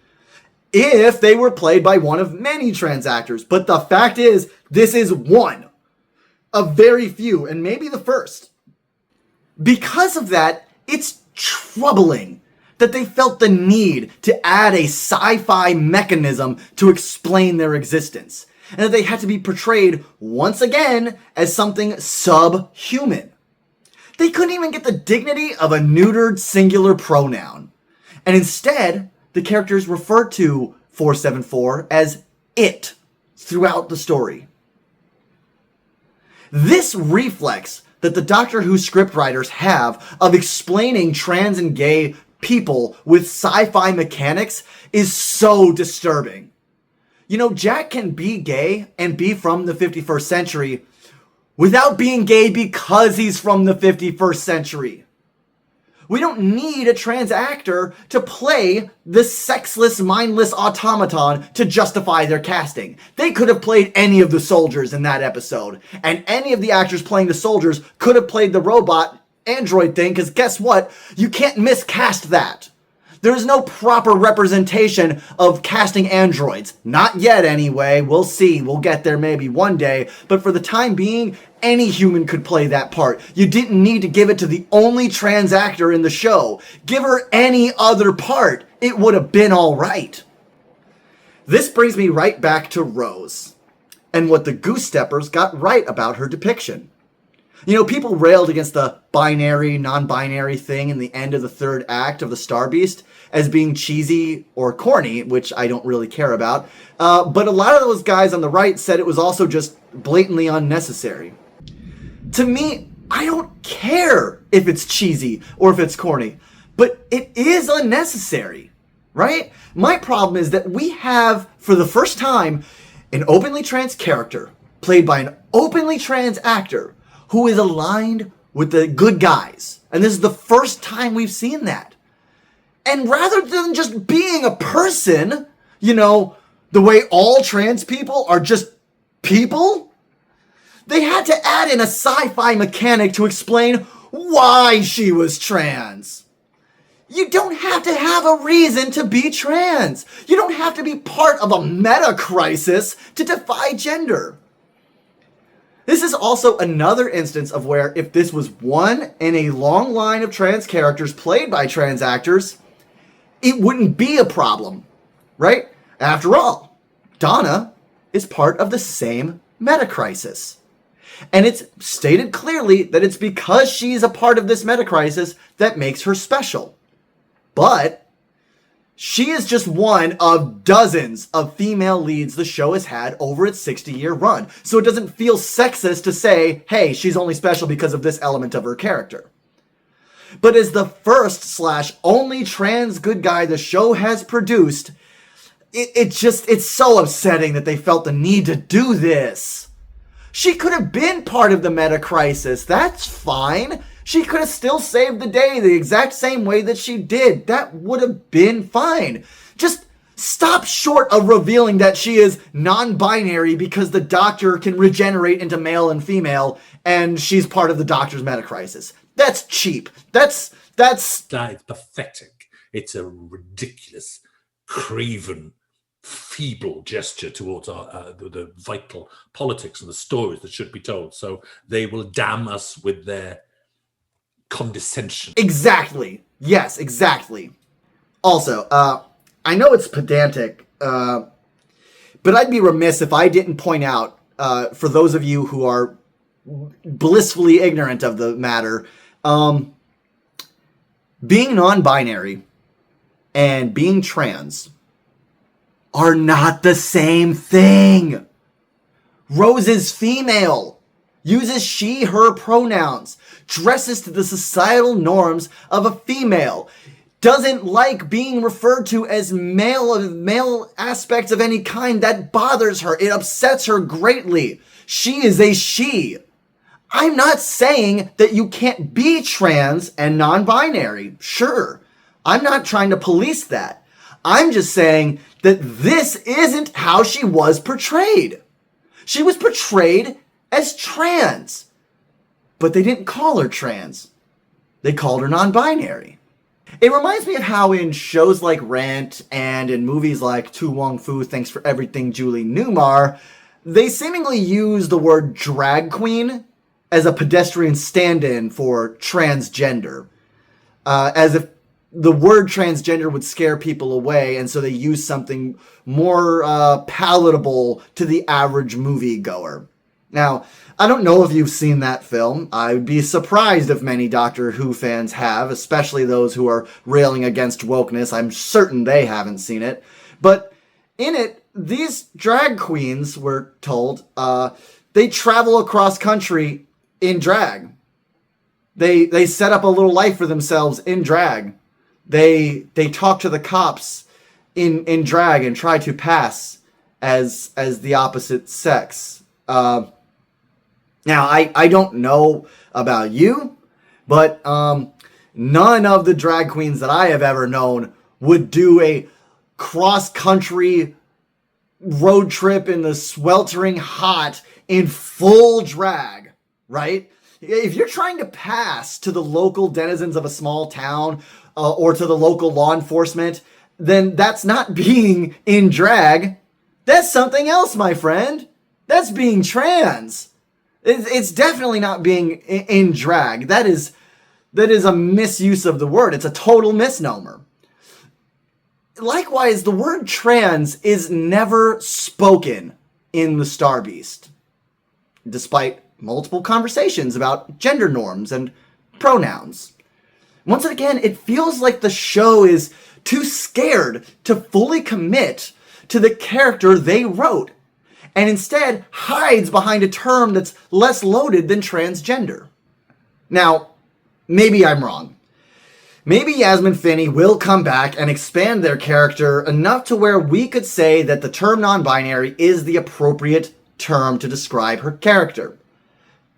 if they were played by one of many trans actors. But the fact is, this is one of very few, and maybe the first. Because of that, it's troubling that they felt the need to add a sci-fi mechanism to explain their existence, and that they had to be portrayed once again as something subhuman. They couldn't even get the dignity of a neutered singular pronoun, and instead, the characters referred to 474 as it throughout the story. This reflex that the Doctor Who scriptwriters have of explaining trans and gay people with sci-fi mechanics is so disturbing. You know, Jack can be gay and be from the 51st century without being gay because he's from the 51st century. We don't need a trans actor to play the sexless, mindless automaton to justify their casting. They could have played any of the soldiers in that episode, and any of the actors playing the soldiers could have played the robot android thing, because guess what? You can't miscast that. There's no proper representation of casting androids. Not yet, anyway. We'll see. We'll get there maybe one day. But for the time being, any human could play that part. You didn't need to give it to the only trans actor in the show. Give her any other part. It would have been all right. This brings me right back to Rose and what the Goose Steppers got right about her depiction. You know, people railed against the binary, non-binary thing in the end of the third act of The Star Beast as being cheesy or corny, which I don't really care about. But a lot of those guys on the right said it was also just blatantly unnecessary. To me, I don't care if it's cheesy or if it's corny, but it is unnecessary, right? My problem is that we have, for the first time, an openly trans character played by an openly trans actor who is aligned with the good guys. And this is the first time we've seen that. And rather than just being a person, you know, the way all trans people are just people, they had to add in a sci-fi mechanic to explain why she was trans. You don't have to have a reason to be trans. You don't have to be part of a meta crisis to defy gender. This is also another instance of where if this was one in a long line of trans characters played by trans actors, it wouldn't be a problem, right? After all, Donna is part of the same meta crisis. And it's stated clearly that it's because she's a part of this meta crisis that makes her special. But she is just one of dozens of female leads the show has had over its 60-year run. So it doesn't feel sexist to say, hey, she's only special because of this element of her character. But as the first/only trans good guy the show has produced, it's so upsetting that they felt the need to do this. She could have been part of the meta crisis. That's fine. She could have still saved the day the exact same way that she did. That would have been fine. Just stop short of revealing that she is non-binary because the Doctor can regenerate into male and female and she's part of the Doctor's meta crisis. That's cheap. That's pathetic. It's a ridiculous, craven, feeble gesture towards the vital politics and the stories that should be told. So they will damn us with their condescension. Exactly. Yes, exactly. Also, I know it's pedantic, but I'd be remiss if I didn't point out, for those of you who are blissfully ignorant of the matter, being non-binary and being trans are not the same thing. Rose is female, uses she, her pronouns, dresses to the societal norms of a female, doesn't like being referred to as male aspects of any kind. That bothers her. It upsets her greatly. She is a she. I'm not saying that you can't be trans and non-binary. Sure. I'm not trying to police that. I'm just saying that this isn't how she was portrayed. She was portrayed as trans. But they didn't call her trans. They called her non-binary. It reminds me of how in shows like Rent and in movies like To Wong Fu, Thanks for Everything, Julie Newmar, they seemingly use the word drag queen as a pedestrian stand-in for transgender. As if the word transgender would scare people away, and so they use something more palatable to the average moviegoer. Now, I don't know if you've seen that film. I would be surprised if many Doctor Who fans have, especially those who are railing against wokeness. I'm certain they haven't seen it. But in it, these drag queens, we're told, they travel across country in drag. They set up a little life for themselves in drag. They talk to the cops in drag and try to pass as the opposite sex. Now, I don't know about you, but none of the drag queens that I have ever known would do a cross-country road trip in the sweltering hot in full drag, right? If you're trying to pass to the local denizens of a small town or to the local law enforcement, then that's not being in drag. That's something else, my friend. That's being trans. It's definitely not being in drag. That is a misuse of the word. It's a total misnomer. Likewise, the word trans is never spoken in the Star Beast, despite multiple conversations about gender norms and pronouns. Once again, it feels like the show is too scared to fully commit to the character they wrote, and instead hides behind a term that's less loaded than transgender. Now, maybe I'm wrong. Maybe Yasmin Finney will come back and expand their character enough to where we could say that the term non-binary is the appropriate term to describe her character.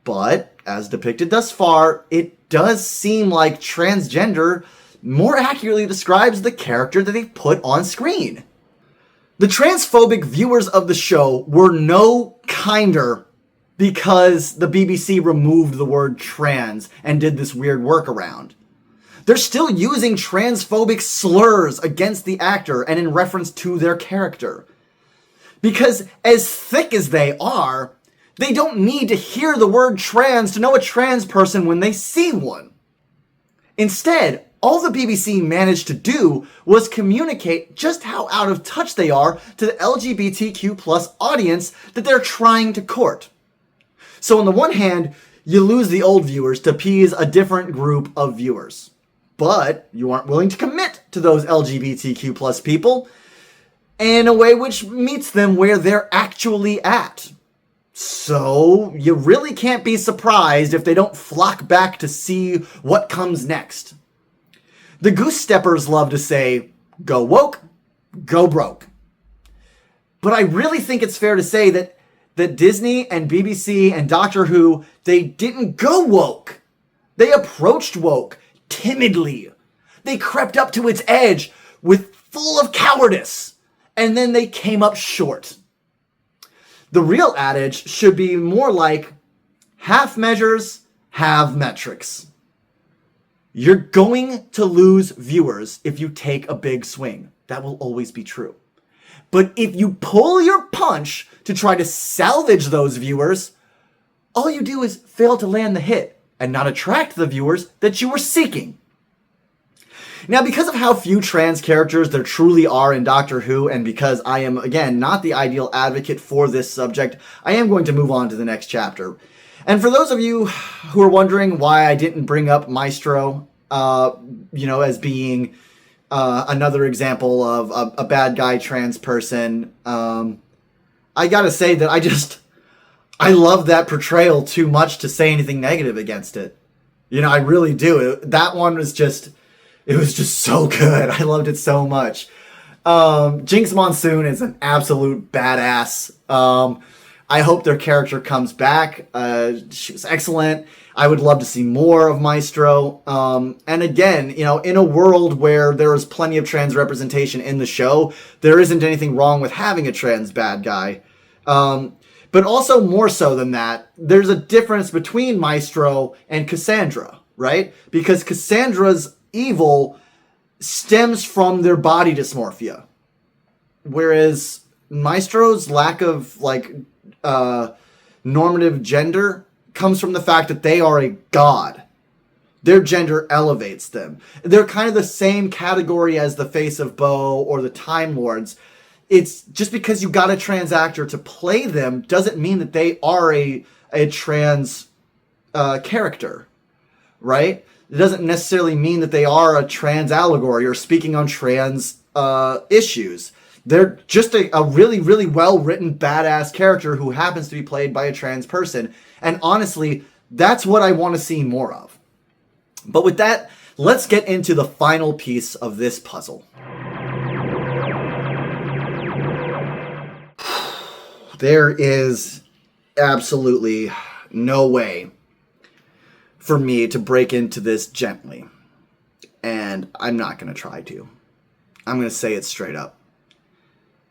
But, as depicted thus far, it does seem like transgender more accurately describes the character that they've put on screen. The transphobic viewers of the show were no kinder because the BBC removed the word trans and did this weird workaround. They're still using transphobic slurs against the actor and in reference to their character. Because as thick as they are, they don't need to hear the word trans to know a trans person when they see one. Instead, all the BBC managed to do was communicate just how out of touch they are to the LGBTQ+ audience that they're trying to court. So on the one hand, you lose the old viewers to appease a different group of viewers. But you aren't willing to commit to those LGBTQ+ people in a way which meets them where they're actually at. So you really can't be surprised if they don't flock back to see what comes next. The Goose Steppers love to say, go woke, go broke. But I really think it's fair to say that Disney and BBC and Doctor Who, they didn't go woke. They approached woke timidly. They crept up to its edge with full of cowardice, and then they came up short. The real adage should be more like, half measures, have metrics. You're going to lose viewers if you take a big swing. That will always be true. But if you pull your punch to try to salvage those viewers, all you do is fail to land the hit and not attract the viewers that you were seeking. Now, because of how few trans characters there truly are in Doctor Who, and because I am, again, not the ideal advocate for this subject, I am going to move on to the next chapter. And for those of you who are wondering why I didn't bring up Maestro, as being another example of a bad guy trans person, I gotta say that I love that portrayal too much to say anything negative against it. I really do. That one was just... It was just so good. I loved it so much. Jinx Monsoon is an absolute badass. I hope their character comes back. She was excellent. I would love to see more of Maestro. And again, in a world where there is plenty of trans representation in the show, there isn't anything wrong with having a trans bad guy. But also more so than that, there's a difference between Maestro and Cassandra, right? Because Cassandra's evil stems from their body dysmorphia, whereas Maestro's lack of normative gender comes from the fact that they are a god. Their gender elevates them. They're kind of the same category as the Face of Bo or the Time Lords. It's just because you got a trans actor to play them doesn't mean that they are a trans character, right? It doesn't necessarily mean that they are a trans allegory or speaking on trans issues. They're just a really, really well-written, badass character who happens to be played by a trans person. And honestly, that's what I want to see more of. But with that, let's get into the final piece of this puzzle. There is absolutely no way for me to break into this gently. And I'm not going to try to. I'm going to say it straight up.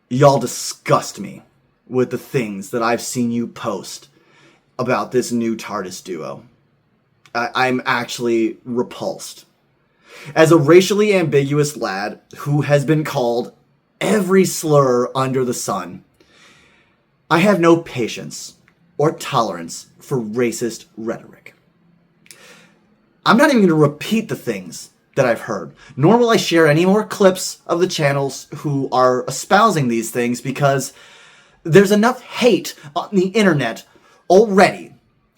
Y'all disgust me with the things that I've seen you post about this new TARDIS duo. I'm actually repulsed. As a racially ambiguous lad who has been called every slur under the sun, I have no patience or tolerance for racist rhetoric. I'm not even going to repeat the things that I've heard, nor will I share any more clips of the channels who are espousing these things, because there's enough hate on the internet already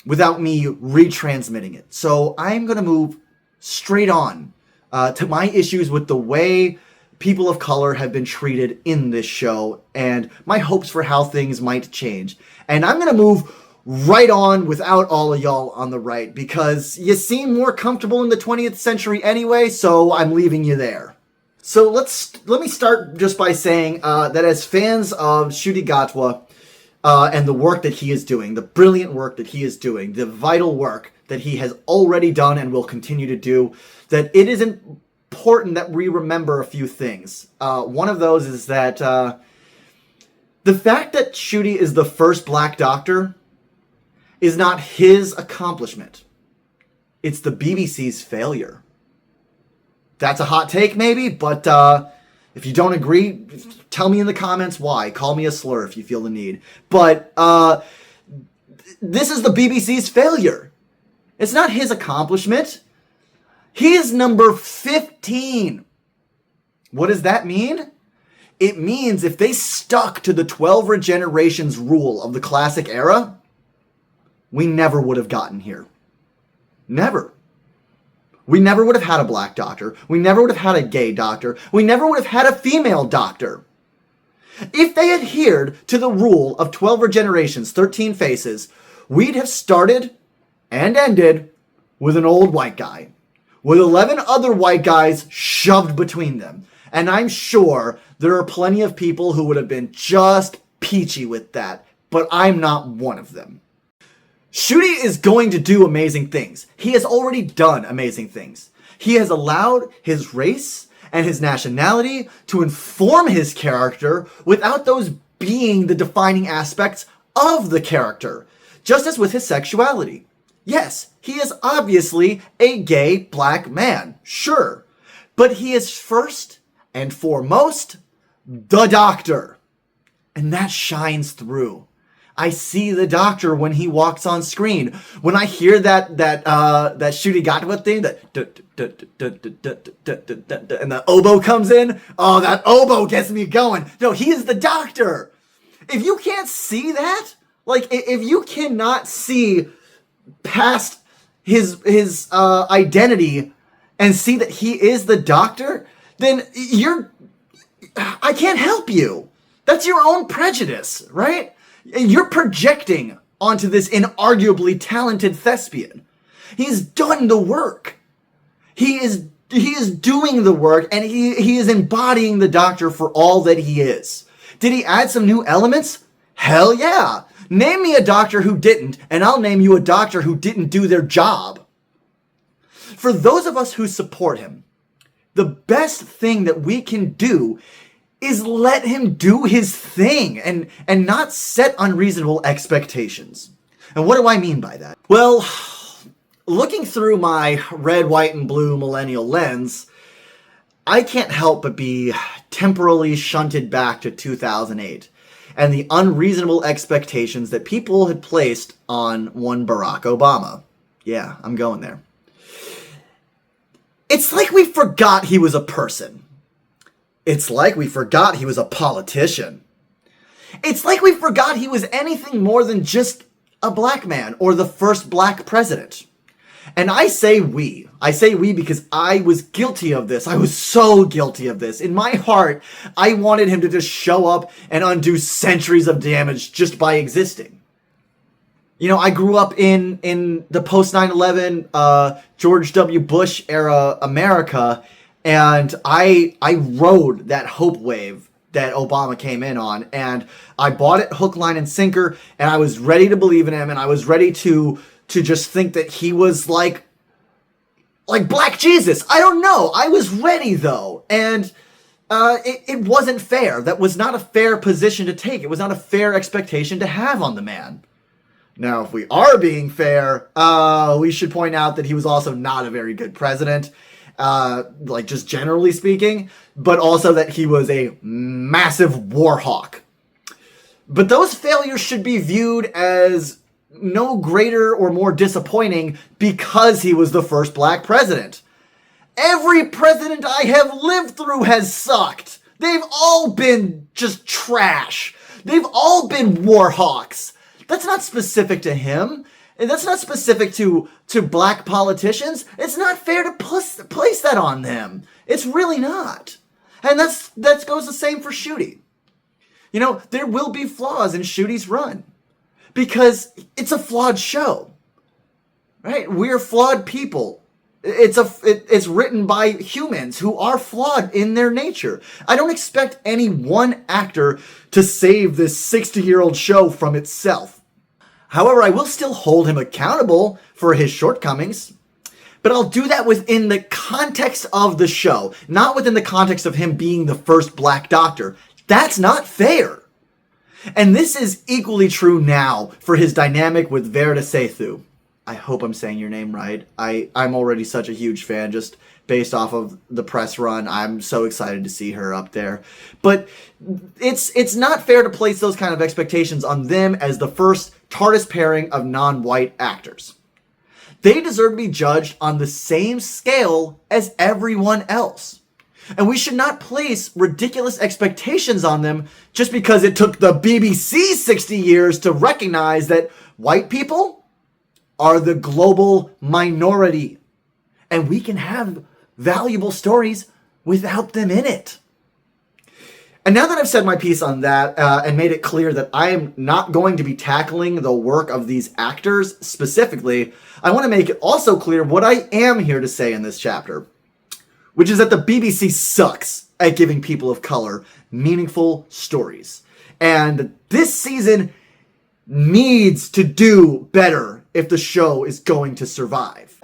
without me retransmitting it. So I'm going to move straight on to my issues with the way people of color have been treated in this show and my hopes for how things might change. And I'm going to move right on without all of y'all on the right, because you seem more comfortable in the 20th century anyway, so I'm leaving you there. So let me start just by saying that as fans of Ncuti Gatwa and the work that he is doing, the brilliant work that he is doing, the vital work that he has already done and will continue to do, that it is important that we remember a few things. One of those is that the fact that Ncuti is the first black doctor is not his accomplishment. It's the BBC's failure. That's a hot take maybe, but if you don't agree, tell me in the comments why. Call me a slur if you feel the need. But this is the BBC's failure. It's not his accomplishment. He is number 15. What does that mean? It means if they stuck to the 12 regenerations rule of the classic era, we never would have gotten here. Never. We never would have had a black doctor. We never would have had a gay doctor. We never would have had a female doctor. If they adhered to the rule of 12 regenerations, 13 faces, we'd have started and ended with an old white guy, with 11 other white guys shoved between them. And I'm sure there are plenty of people who would have been just peachy with that, but I'm not one of them. Ncuti is going to do amazing things. He has already done amazing things. He has allowed his race and his nationality to inform his character without those being the defining aspects of the character, just as with his sexuality. Yes, he is obviously a gay black man, sure, but he is first and foremost the doctor, and that shines through. I see the doctor when he walks on screen. When I hear that Ncuti Gatwa thing, and the oboe comes in, oh, that oboe gets me going. No, he is the doctor. If you can't see that, like, if you cannot see past his identity and see that he is the doctor, then I can't help you. That's your own prejudice, right? You're projecting onto this inarguably talented thespian. He's done the work. He is doing the work, and he is embodying the doctor for all that he is. Did he add some new elements? Hell yeah. Name me a doctor who didn't, and I'll name you a doctor who didn't do their job. For those of us who support him, the best thing that we can do is let him do his thing and not set unreasonable expectations. And what do I mean by that? Well, looking through my red, white, and blue millennial lens, I can't help but be temporally shunted back to 2008 and the unreasonable expectations that people had placed on one Barack Obama. Yeah, I'm going there. It's like we forgot he was a person. It's like we forgot he was a politician. It's like we forgot he was anything more than just a black man or the first black president. And I say we. I say we because I was guilty of this. I was so guilty of this. In my heart, I wanted him to just show up and undo centuries of damage just by existing. You know, I grew up in the post 9/11 George W. Bush era America, and I rode that hope wave that Obama came in on, and I bought it hook, line, and sinker, and I was ready to believe in him, and I was ready to just think that he was like Black Jesus. I don't know. I was ready though, and it wasn't fair. That was not a fair position to take. It was not a fair expectation to have on the man. Now, if we are being fair, we should point out that he was also not a very good president. like just generally speaking, but also that he was a massive war hawk. But those failures should be viewed as no greater or more disappointing because he was the first black president. Every president I have lived through has sucked. They've all been just trash. They've all been war hawks. That's not specific to him. And that's not specific to black politicians. It's not fair to place that on them. It's really not. And that goes the same for Shooty. You know, there will be flaws in Shooty's run. Because it's a flawed show. Right? We're flawed people. It's written by humans who are flawed in their nature. I don't expect any one actor to save this 60-year-old show from itself. However, I will still hold him accountable for his shortcomings. But I'll do that within the context of the show, not within the context of him being the first black doctor. That's not fair. And this is equally true now for his dynamic with Verda Sethu. I hope I'm saying your name right. I'm already such a huge fan just based off of the press run. I'm so excited to see her up there. But it's not fair to place those kind of expectations on them as the first TARDIS pairing of non-white actors. They deserve to be judged on the same scale as everyone else. And we should not place ridiculous expectations on them just because it took the BBC 60 years to recognize that white people are the global minority. And we can have valuable stories without them in it. And now that I've said my piece on that and made it clear that I am not going to be tackling the work of these actors specifically, I want to make it also clear what I am here to say in this chapter. Which is that the BBC sucks at giving people of color meaningful stories. And this season needs to do better if the show is going to survive.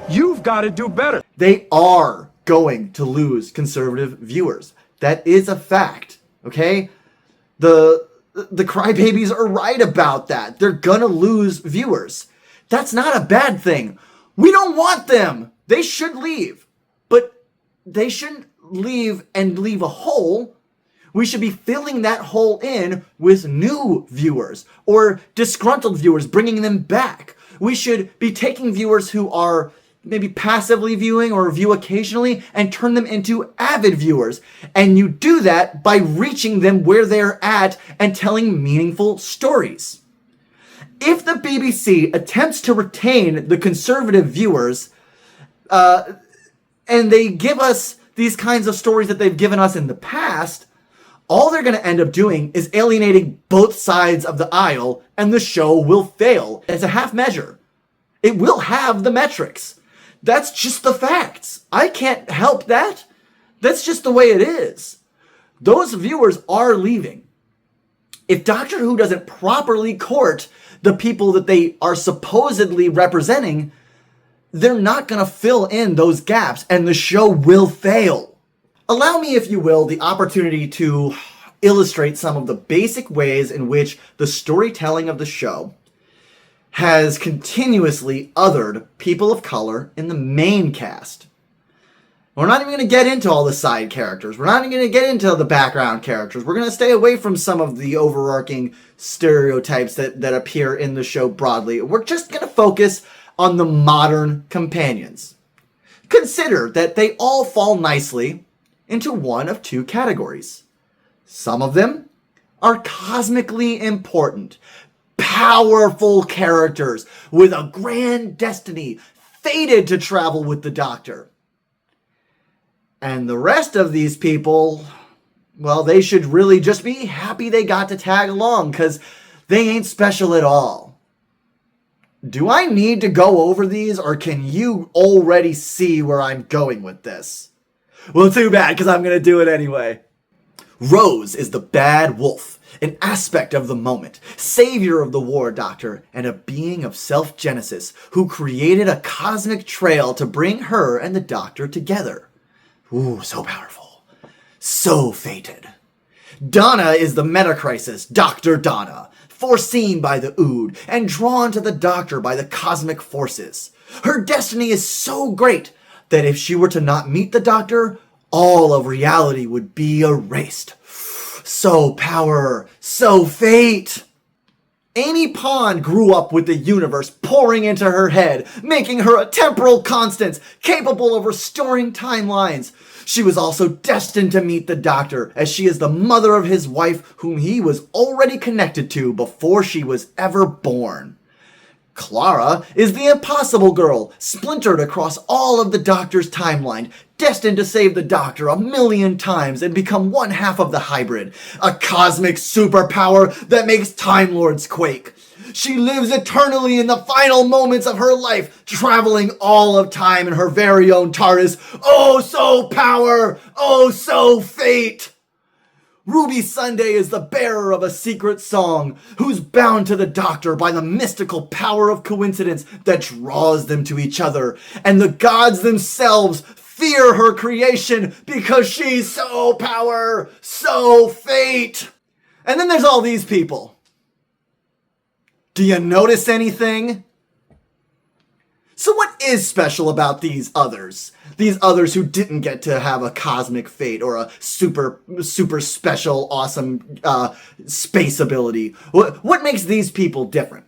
You've got to do better. They are going to lose conservative viewers. That is a fact, okay? The crybabies are right about that. They're gonna lose viewers. That's not a bad thing. We don't want them. They should leave. They shouldn't leave and leave a hole. We should be filling that hole in with new viewers or disgruntled viewers, bringing them back. We should be taking viewers who are maybe passively viewing or view occasionally and turn them into avid viewers. And you do that by reaching them where they're at and telling meaningful stories. If the BBC attempts to retain the conservative viewers, and they give us these kinds of stories that they've given us in the past, all they're going to end up doing is alienating both sides of the aisle, and the show will fail as a half measure. It will have the metrics. That's just the facts. I can't help that. That's just the way it is. Those viewers are leaving. If Doctor Who doesn't properly court the people that they are supposedly representing, they're not going to fill in those gaps, and the show will fail. Allow me, if you will, the opportunity to illustrate some of the basic ways in which the storytelling of the show has continuously othered people of color in the main cast. We're not even going to get into all the side characters. We're not even going to get into the background characters. We're going to stay away from some of the overarching stereotypes that appear in the show broadly. We're just going to focus on the modern companions. Consider that they all fall nicely into one of two categories. Some of them are cosmically important, powerful characters with a grand destiny, fated to travel with the Doctor. And the rest of these people, well, they should really just be happy they got to tag along, because they ain't special at all. Do I need to go over these, or can you already see where I'm going with this? Well, too bad, because I'm going to do it anyway. Rose is the bad wolf, an aspect of the moment, savior of the War Doctor, and a being of self-genesis who created a cosmic trail to bring her and the Doctor together. Ooh, so powerful. So fated. Donna is the meta-crisis, Dr. Donna, foreseen by the Ood and drawn to the Doctor by the cosmic forces. Her destiny is so great that if she were to not meet the Doctor, all of reality would be erased. So power, so fate. Amy Pond grew up with the universe pouring into her head, making her a temporal constant, capable of restoring timelines. She was also destined to meet the Doctor, as she is the mother of his wife, whom he was already connected to before she was ever born. Clara is the impossible girl, splintered across all of the Doctor's timeline, destined to save the Doctor 1,000,000 times and become one half of the hybrid, a cosmic superpower that makes Time Lords quake. She lives eternally in the final moments of her life, traveling all of time in her very own TARDIS. Oh, so power! Oh, so fate! Ruby Sunday is the bearer of a secret song, who's bound to the Doctor by the mystical power of coincidence that draws them to each other, and the gods themselves fear her creation because she's so power, so fate. And then there's all these people. Do you notice anything? So what is special about these others? These others who didn't get to have a cosmic fate or a super special, awesome space ability. What makes these people different?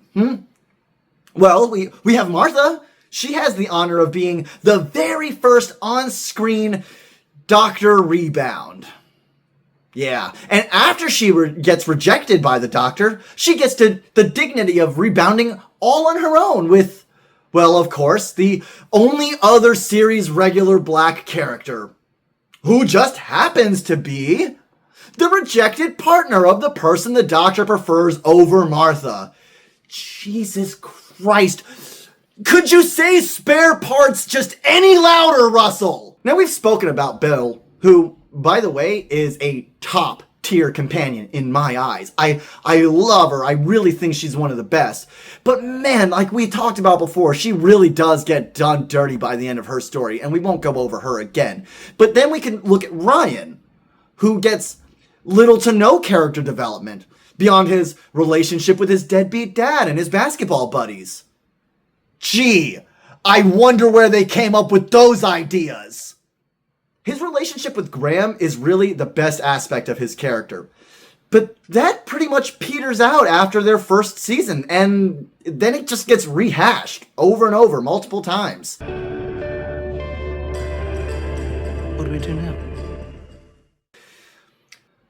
Well, we have Martha. She has the honor of being the very first on-screen Doctor rebound. Yeah, and after she gets rejected by the Doctor, she gets to the dignity of rebounding all on her own with, well, of course, the only other series regular black character, who just happens to be the rejected partner of the person the Doctor prefers over Martha. Jesus Christ. Could you say spare parts just any louder, Russell? Now, we've spoken about Bill, who, by the way, is a top tier companion in my eyes. I love her. I really think she's one of the best. But man, like we talked about before, she really does get done dirty by the end of her story, and we won't go over her again. But then we can look at Ryan, who gets little to no character development beyond his relationship with his deadbeat dad and his basketball buddies. Gee, I wonder where they came up with those ideas. His relationship with Graham is really the best aspect of his character. But that pretty much peters out after their first season, and then it just gets rehashed over and over multiple times. What do we do now?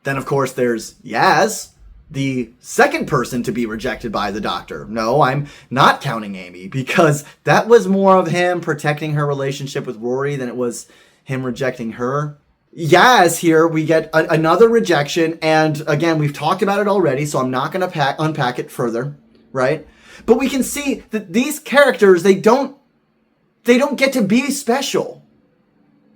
Then, of course, there's Yaz, the second person to be rejected by the Doctor. No, I'm not counting Amy, because that was more of him protecting her relationship with Rory than it was him rejecting her. Yaz here, we get another rejection, and again, we've talked about it already, so I'm not going to unpack it further, right? But we can see that these characters, they don't get to be special.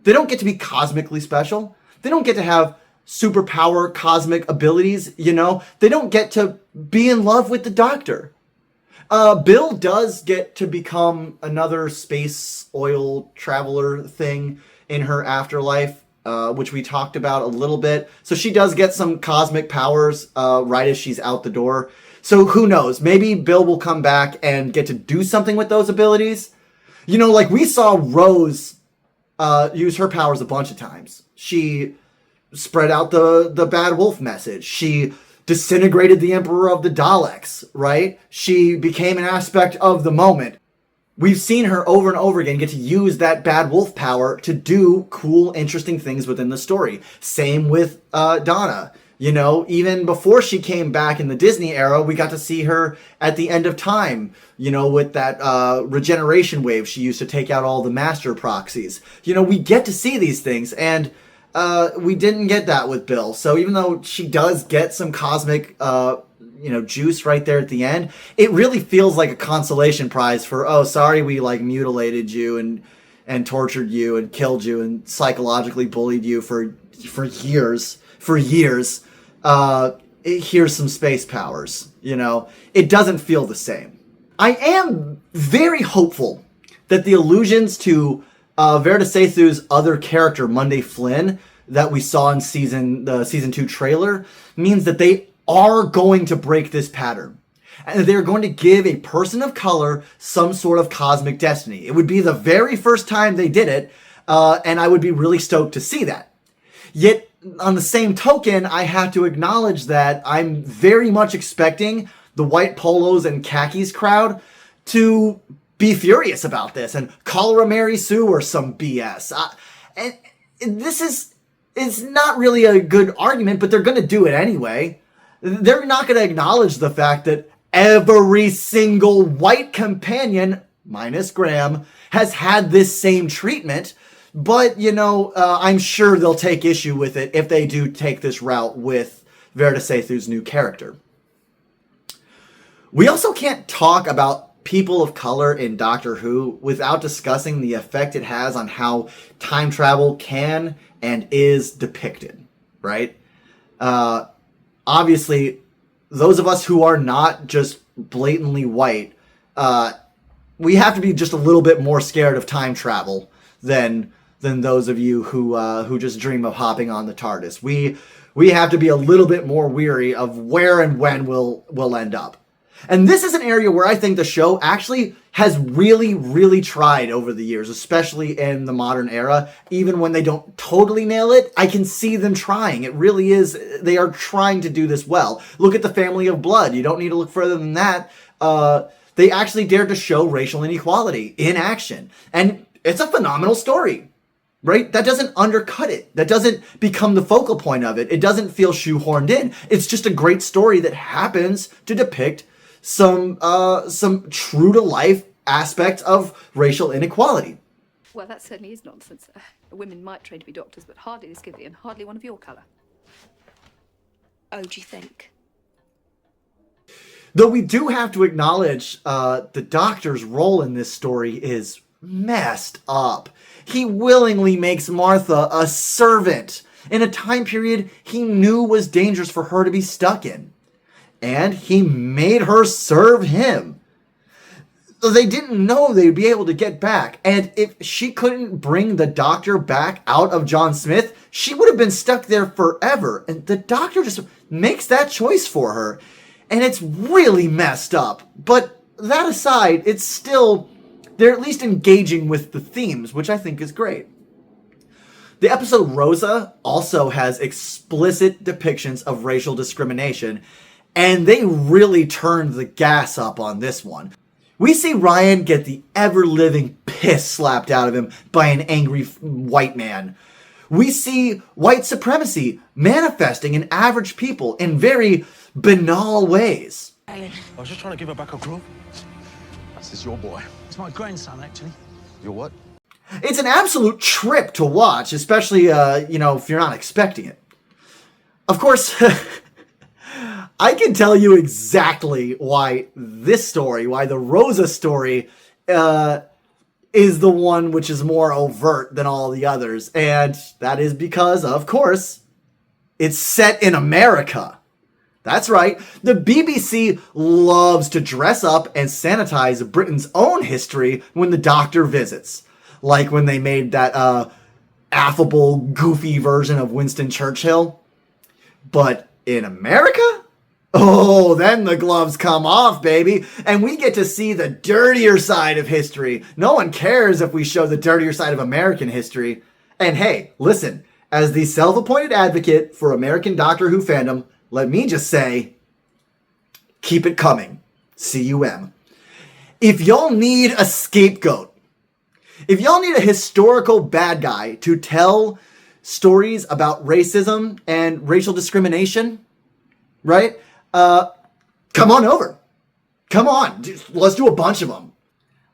They don't get to be cosmically special. They don't get to have superpower cosmic abilities, you know? They don't get to be in love with the Doctor. Bill does get to become another space oil traveler thing in her afterlife, which we talked about a little bit. So she does get some cosmic powers right as she's out the door. So who knows? Maybe Bill will come back and get to do something with those abilities. You know, like we saw Rose use her powers a bunch of times. She spread out the bad wolf message. She disintegrated the Emperor of the Daleks, right? She became an aspect of the moment. We've seen her over and over again get to use that bad wolf power to do cool, interesting things within the story. Same with Donna. You know, even before she came back in the Disney era, we got to see her at the end of time, you know, with that regeneration wave she used to take out all the master proxies. You know, we get to see these things, and we didn't get that with Bill. So even though she does get some cosmic juice right there at the end, it really feels like a consolation prize for, oh, sorry we like mutilated you and tortured you and killed you and psychologically bullied you for years. Here's some space powers, you know. It doesn't feel the same. I am very hopeful that the allusions to Verita Sethu's other character, Monday Flynn, that we saw in season 2 trailer means that they are going to break this pattern. And they're going to give a person of color some sort of cosmic destiny. It would be the very first time they did it, and I would be really stoked to see that. Yet, on the same token, I have to acknowledge that I'm very much expecting the white polos and khakis crowd to be furious about this and call her a Mary Sue or some BS. And this is not really a good argument, but they're going to do it anyway. They're not going to acknowledge the fact that every single white companion, minus Graham, has had this same treatment. But, I'm sure they'll take issue with it if they do take this route with Verita Sethu's new character. We also can't talk about people of color in Doctor Who without discussing the effect it has on how time travel can and is depicted, right? Obviously, those of us who are not just blatantly white, we have to be just a little bit more scared of time travel than those of you who just dream of hopping on the TARDIS. We have to be a little bit more weary of where and when we'll end up. And this is an area where I think the show actually has really, really tried over the years, especially in the modern era. Even when they don't totally nail it, I can see them trying. It really is, they are trying to do this well. Look at the Family of Blood. You don't need to look further than that. They actually dared to show racial inequality in action. And it's a phenomenal story. Right? That doesn't undercut it. That doesn't become the focal point of it. It doesn't feel shoehorned in. It's just a great story that happens to depict some true to life aspects of racial inequality. Well, that certainly is nonsense. Women might train to be doctors, but hardly this Scythian, hardly one of your colour. Oh, do you think? Though we do have to acknowledge the Doctor's role in this story is messed up. He willingly makes Martha a servant in a time period he knew was dangerous for her to be stuck in. And he made her serve him. They didn't know they'd be able to get back. And if she couldn't bring the Doctor back out of John Smith, she would have been stuck there forever. And the Doctor just makes that choice for her. And it's really messed up. But that aside, it's still... they're at least engaging with the themes, which I think is great. The episode Rosa also has explicit depictions of racial discrimination, and they really turned the gas up on this one. We see Ryan get the ever-living piss slapped out of him by an angry white man. We see white supremacy manifesting in average people in very banal ways. I was just trying to give her back her groove. This is your boy. It's my grandson, actually. Your what? It's an absolute trip to watch, especially, if you're not expecting it. Of course, I can tell you exactly why the Rosa story, is the one which is more overt than all the others. And that is because, of course, it's set in America. That's right. The BBC loves to dress up and sanitize Britain's own history when the Doctor visits. Like when they made that affable, goofy version of Winston Churchill. But in America? Oh, then the gloves come off, baby. And we get to see the dirtier side of history. No one cares if we show the dirtier side of American history. And hey, listen, as the self-appointed advocate for American Doctor Who fandom, let me just say, keep it coming. CUM. If y'all need a scapegoat, if y'all need a historical bad guy to tell stories about racism and racial discrimination, right? Come on over. Come on. Let's do a bunch of them.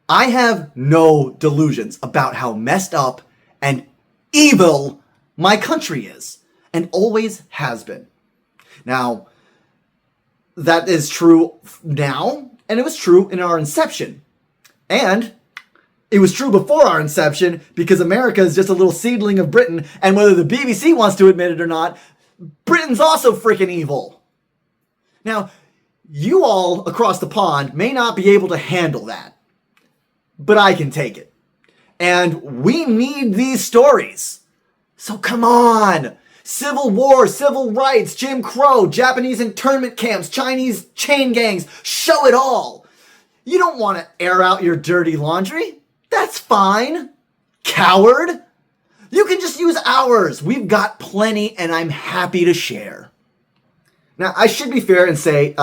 I have no delusions about how messed up and evil my country is, and always has been. Now, that is true now, and it was true in our inception. And it was true before our inception, because America is just a little seedling of Britain, and whether the BBC wants to admit it or not, Britain's also freaking evil. Now, you all across the pond may not be able to handle that, but I can take it. And we need these stories. So come on, Civil War, civil rights, Jim Crow, Japanese internment camps, Chinese chain gangs, show it all. You don't want to air out your dirty laundry. That's fine. Coward. You can just use ours. We've got plenty and I'm happy to share. Now, I should be fair and say,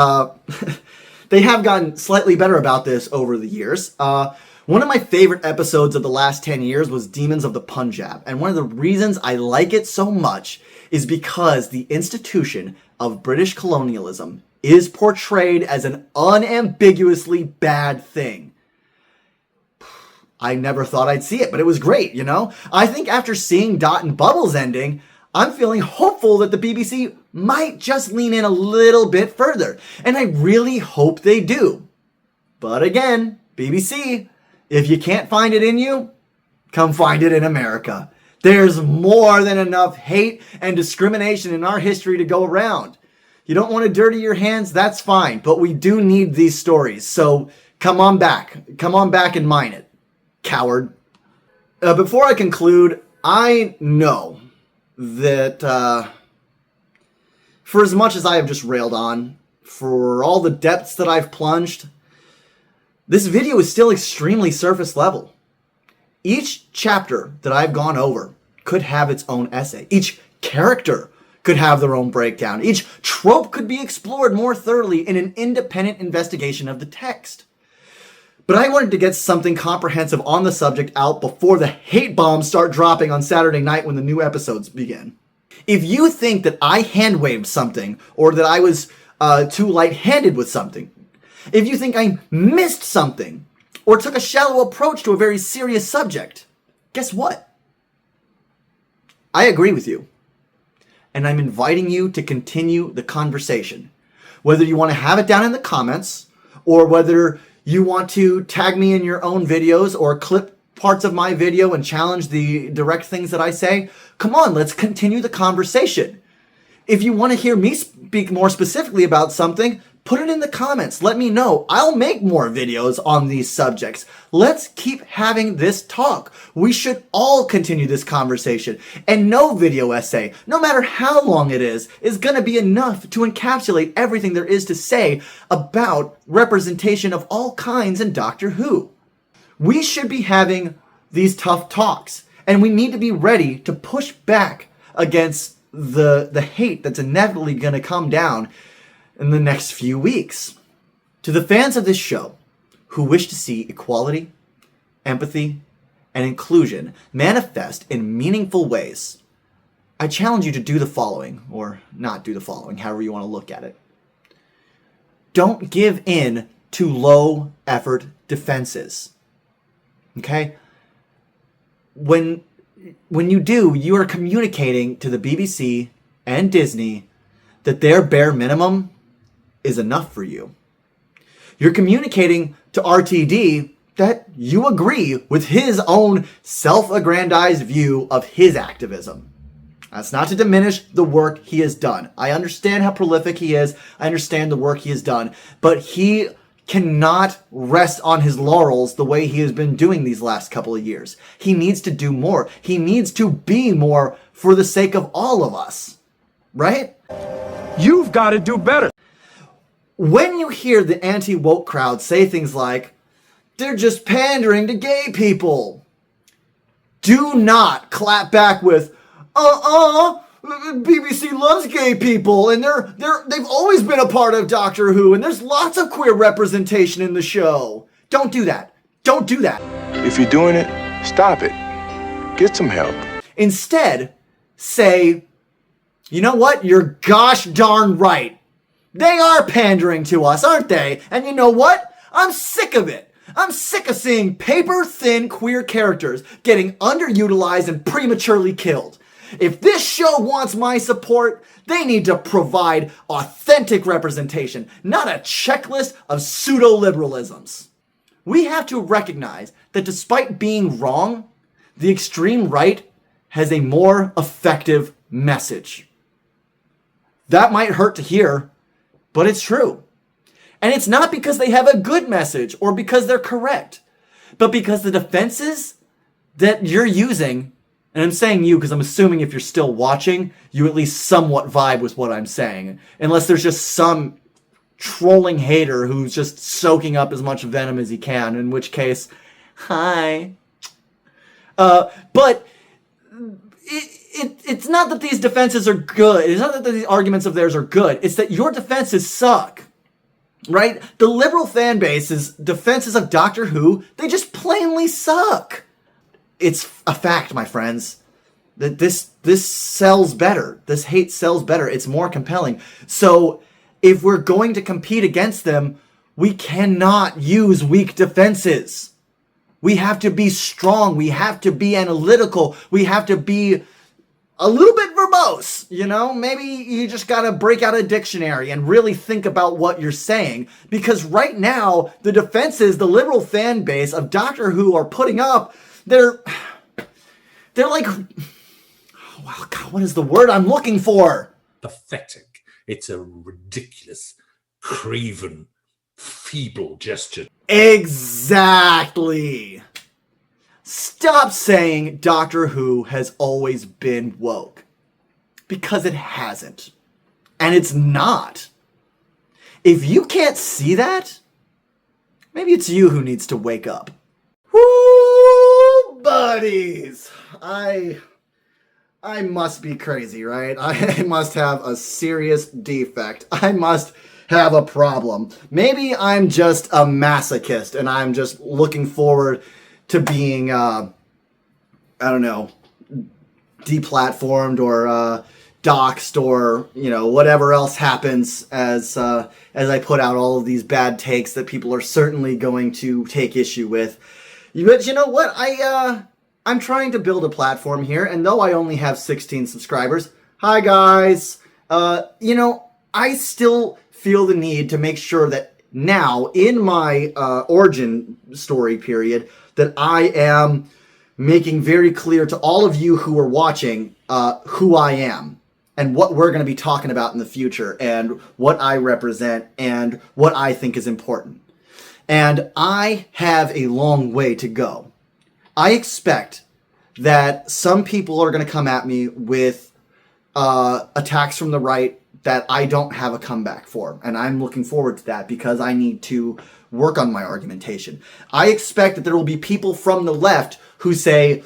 they have gotten slightly better about this over the years. One of my favorite episodes of the last 10 years was Demons of the Punjab. And one of the reasons I like it so much is because the institution of British colonialism is portrayed as an unambiguously bad thing. I never thought I'd see it, but it was great, you know? I think after seeing Dot and Bubble's ending, I'm feeling hopeful that the BBC might just lean in a little bit further. And I really hope they do. But again, BBC, if you can't find it in you, come find it in America. There's more than enough hate and discrimination in our history to go around. You don't want to dirty your hands, that's fine. But we do need these stories. So come on back. Come on back and mine it. Coward. Before I conclude, I know that for as much as I have just railed on, for all the depths that I've plunged, this video is still extremely surface level. Each chapter that I've gone over could have its own essay. Each character could have their own breakdown. Each trope could be explored more thoroughly in an independent investigation of the text. But I wanted to get something comprehensive on the subject out before the hate bombs start dropping on Saturday night when the new episodes begin. If you think that I hand-waved something, or that I was too light-handed with something, if you think I missed something, or took a shallow approach to a very serious subject, guess what? I agree with you. And I'm inviting you to continue the conversation. Whether you want to have it down in the comments, or whether you want to tag me in your own videos, or clip parts of my video and challenge the direct things that I say, come on, let's continue the conversation. If you want to hear me speak more specifically about something, put it in the comments. Let me know. I'll make more videos on these subjects. Let's keep having this talk. We should all continue this conversation. And no video essay, no matter how long it is going to be enough to encapsulate everything there is to say about representation of all kinds in Doctor Who. We should be having these tough talks. And we need to be ready to push back against the hate that's inevitably going to come down in the next few weeks. To the fans of this show who wish to see equality, empathy, and inclusion manifest in meaningful ways, I challenge you to do the following, or not do the following, however you want to look at it. Don't give in to low effort defenses. Okay? When you do, you are communicating to the BBC and Disney that their bare minimum is enough for you. You're communicating to RTD that you agree with his own self-aggrandized view of his activism. That's not to diminish the work he has done. I understand how prolific he is. I understand the work he has done. But he cannot rest on his laurels the way he has been doing these last couple of years. He needs to do more. He needs to be more for the sake of all of us. Right? You've got to do better. When you hear the anti-woke crowd say things like, they're just pandering to gay people, do not clap back with, BBC loves gay people, and they've always been a part of Doctor Who, and there's lots of queer representation in the show. Don't do that. Don't do that. If you're doing it, stop it. Get some help. Instead, say, you know what? You're gosh darn right. They are pandering to us, aren't they? And you know what? I'm sick of it. I'm sick of seeing paper-thin queer characters getting underutilized and prematurely killed. If this show wants my support, they need to provide authentic representation, not a checklist of pseudo-liberalisms. We have to recognize that despite being wrong, the extreme right has a more effective message. That might hurt to hear, but it's true. And it's not because they have a good message or because they're correct, but because the defenses that you're using And I'm saying you because I'm assuming if you're still watching, you at least somewhat vibe with what I'm saying. Unless there's just some trolling hater who's just soaking up as much venom as he can, in which case, hi. But it's not that these defenses are good. It's not that these arguments of theirs are good. It's that your defenses suck. Right? The liberal fan base's defenses of Doctor Who, they just plainly suck. It's a fact, my friends, that this sells better. This hate sells better. It's more compelling. So if we're going to compete against them, we cannot use weak defenses. We have to be strong. We have to be analytical. We have to be a little bit verbose, you know? Maybe you just gotta break out a dictionary and really think about what you're saying. Because right now, the defenses the liberal fan base of Doctor Who are putting up, they're like, oh, well, God, what is the word I'm looking for? Pathetic. It's a ridiculous, craven, feeble gesture. Exactly. Stop saying Doctor Who has always been woke. Because it hasn't. And it's not. If you can't see that, maybe it's you who needs to wake up. Woo, buddies. I must be crazy, right? I must have a serious defect. I must have a problem. Maybe I'm just a masochist and I'm just looking forward to being, I don't know, deplatformed or doxxed or, you know, whatever else happens as I put out all of these bad takes that people are certainly going to take issue with. But you know what? I'm trying to build a platform here, and though I only have 16 subscribers, hi guys, you know, I still feel the need to make sure that now, in my origin story period, that I am making very clear to all of you who are watching who I am and what we're going to be talking about in the future and what I represent and what I think is important. And I have a long way to go. I expect that some people are going to come at me with attacks from the right that I don't have a comeback for. And I'm looking forward to that because I need to work on my argumentation. I expect that there will be people from the left who say,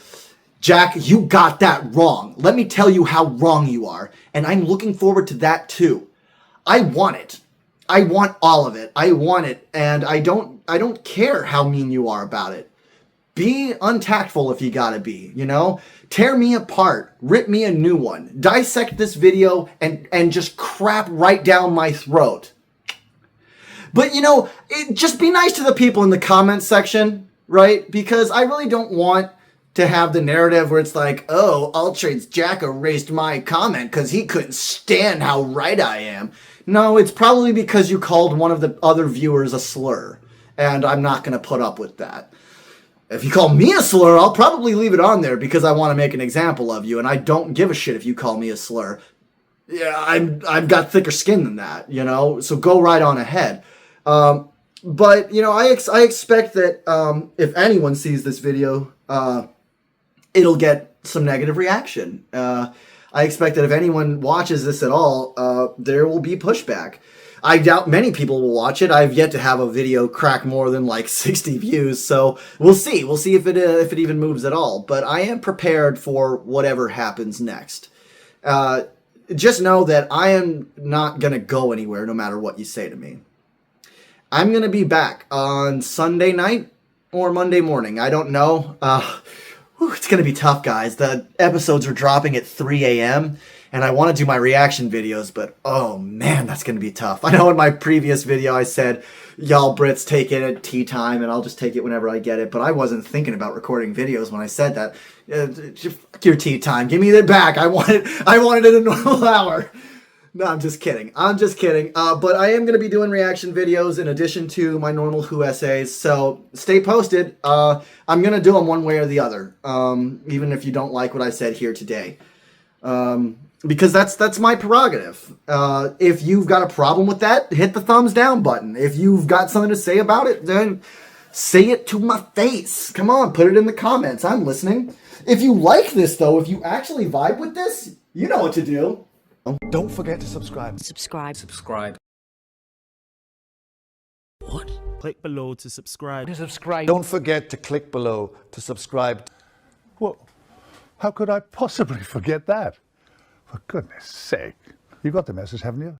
Jack, you got that wrong. Let me tell you how wrong you are. And I'm looking forward to that too. I want it. I want all of it. I want it. And I don't care how mean you are about it. Be untactful if you gotta be, you know? Tear me apart. Rip me a new one. Dissect this video and just crap right down my throat. But, you know, just be nice to the people in the comments section, right? Because I really don't want to have the narrative where it's like, oh, All-Trade's Jack erased my comment because he couldn't stand how right I am. No, it's probably because you called one of the other viewers a slur. And I'm not going to put up with that. If you call me a slur, I'll probably leave it on there because I want to make an example of you, and I don't give a shit if you call me a slur. Yeah, I've got thicker skin than that, you know, so go right on ahead. But, you know, I expect that if anyone sees this video, it'll get some negative reaction. I expect that if anyone watches this at all, there will be pushback. I doubt many people will watch it. I've yet to have a video crack more than like 60 views, so we'll see. We'll see if it even moves at all. But I am prepared for whatever happens next. Just know that I am not going to go anywhere no matter what you say to me. I'm going to be back on Sunday night or Monday morning. I don't know. It's going to be tough, guys. The episodes are dropping at 3 a.m., and I want to do my reaction videos, but oh man, that's going to be tough. I know in my previous video I said, y'all Brits take it at tea time, and I'll just take it whenever I get it, but I wasn't thinking about recording videos when I said that. Fuck your tea time. Give me it back. I want it at a normal hour. No, I'm just kidding. But I am going to be doing reaction videos in addition to my normal Who essays, so stay posted. I'm going to do them one way or the other, even if you don't like what I said here today. Because that's my prerogative. If you've got a problem with that, hit the thumbs down button. If you've got something to say about it, then Say it to my face. Come on, put it in the comments. I'm listening. If you like this, though, if you actually vibe with this, you know what to do. Don't forget to subscribe. Subscribe. What? Click below to subscribe. Don't forget to click below to subscribe. Well, how could I possibly forget that? For goodness sake. You got the message, haven't you?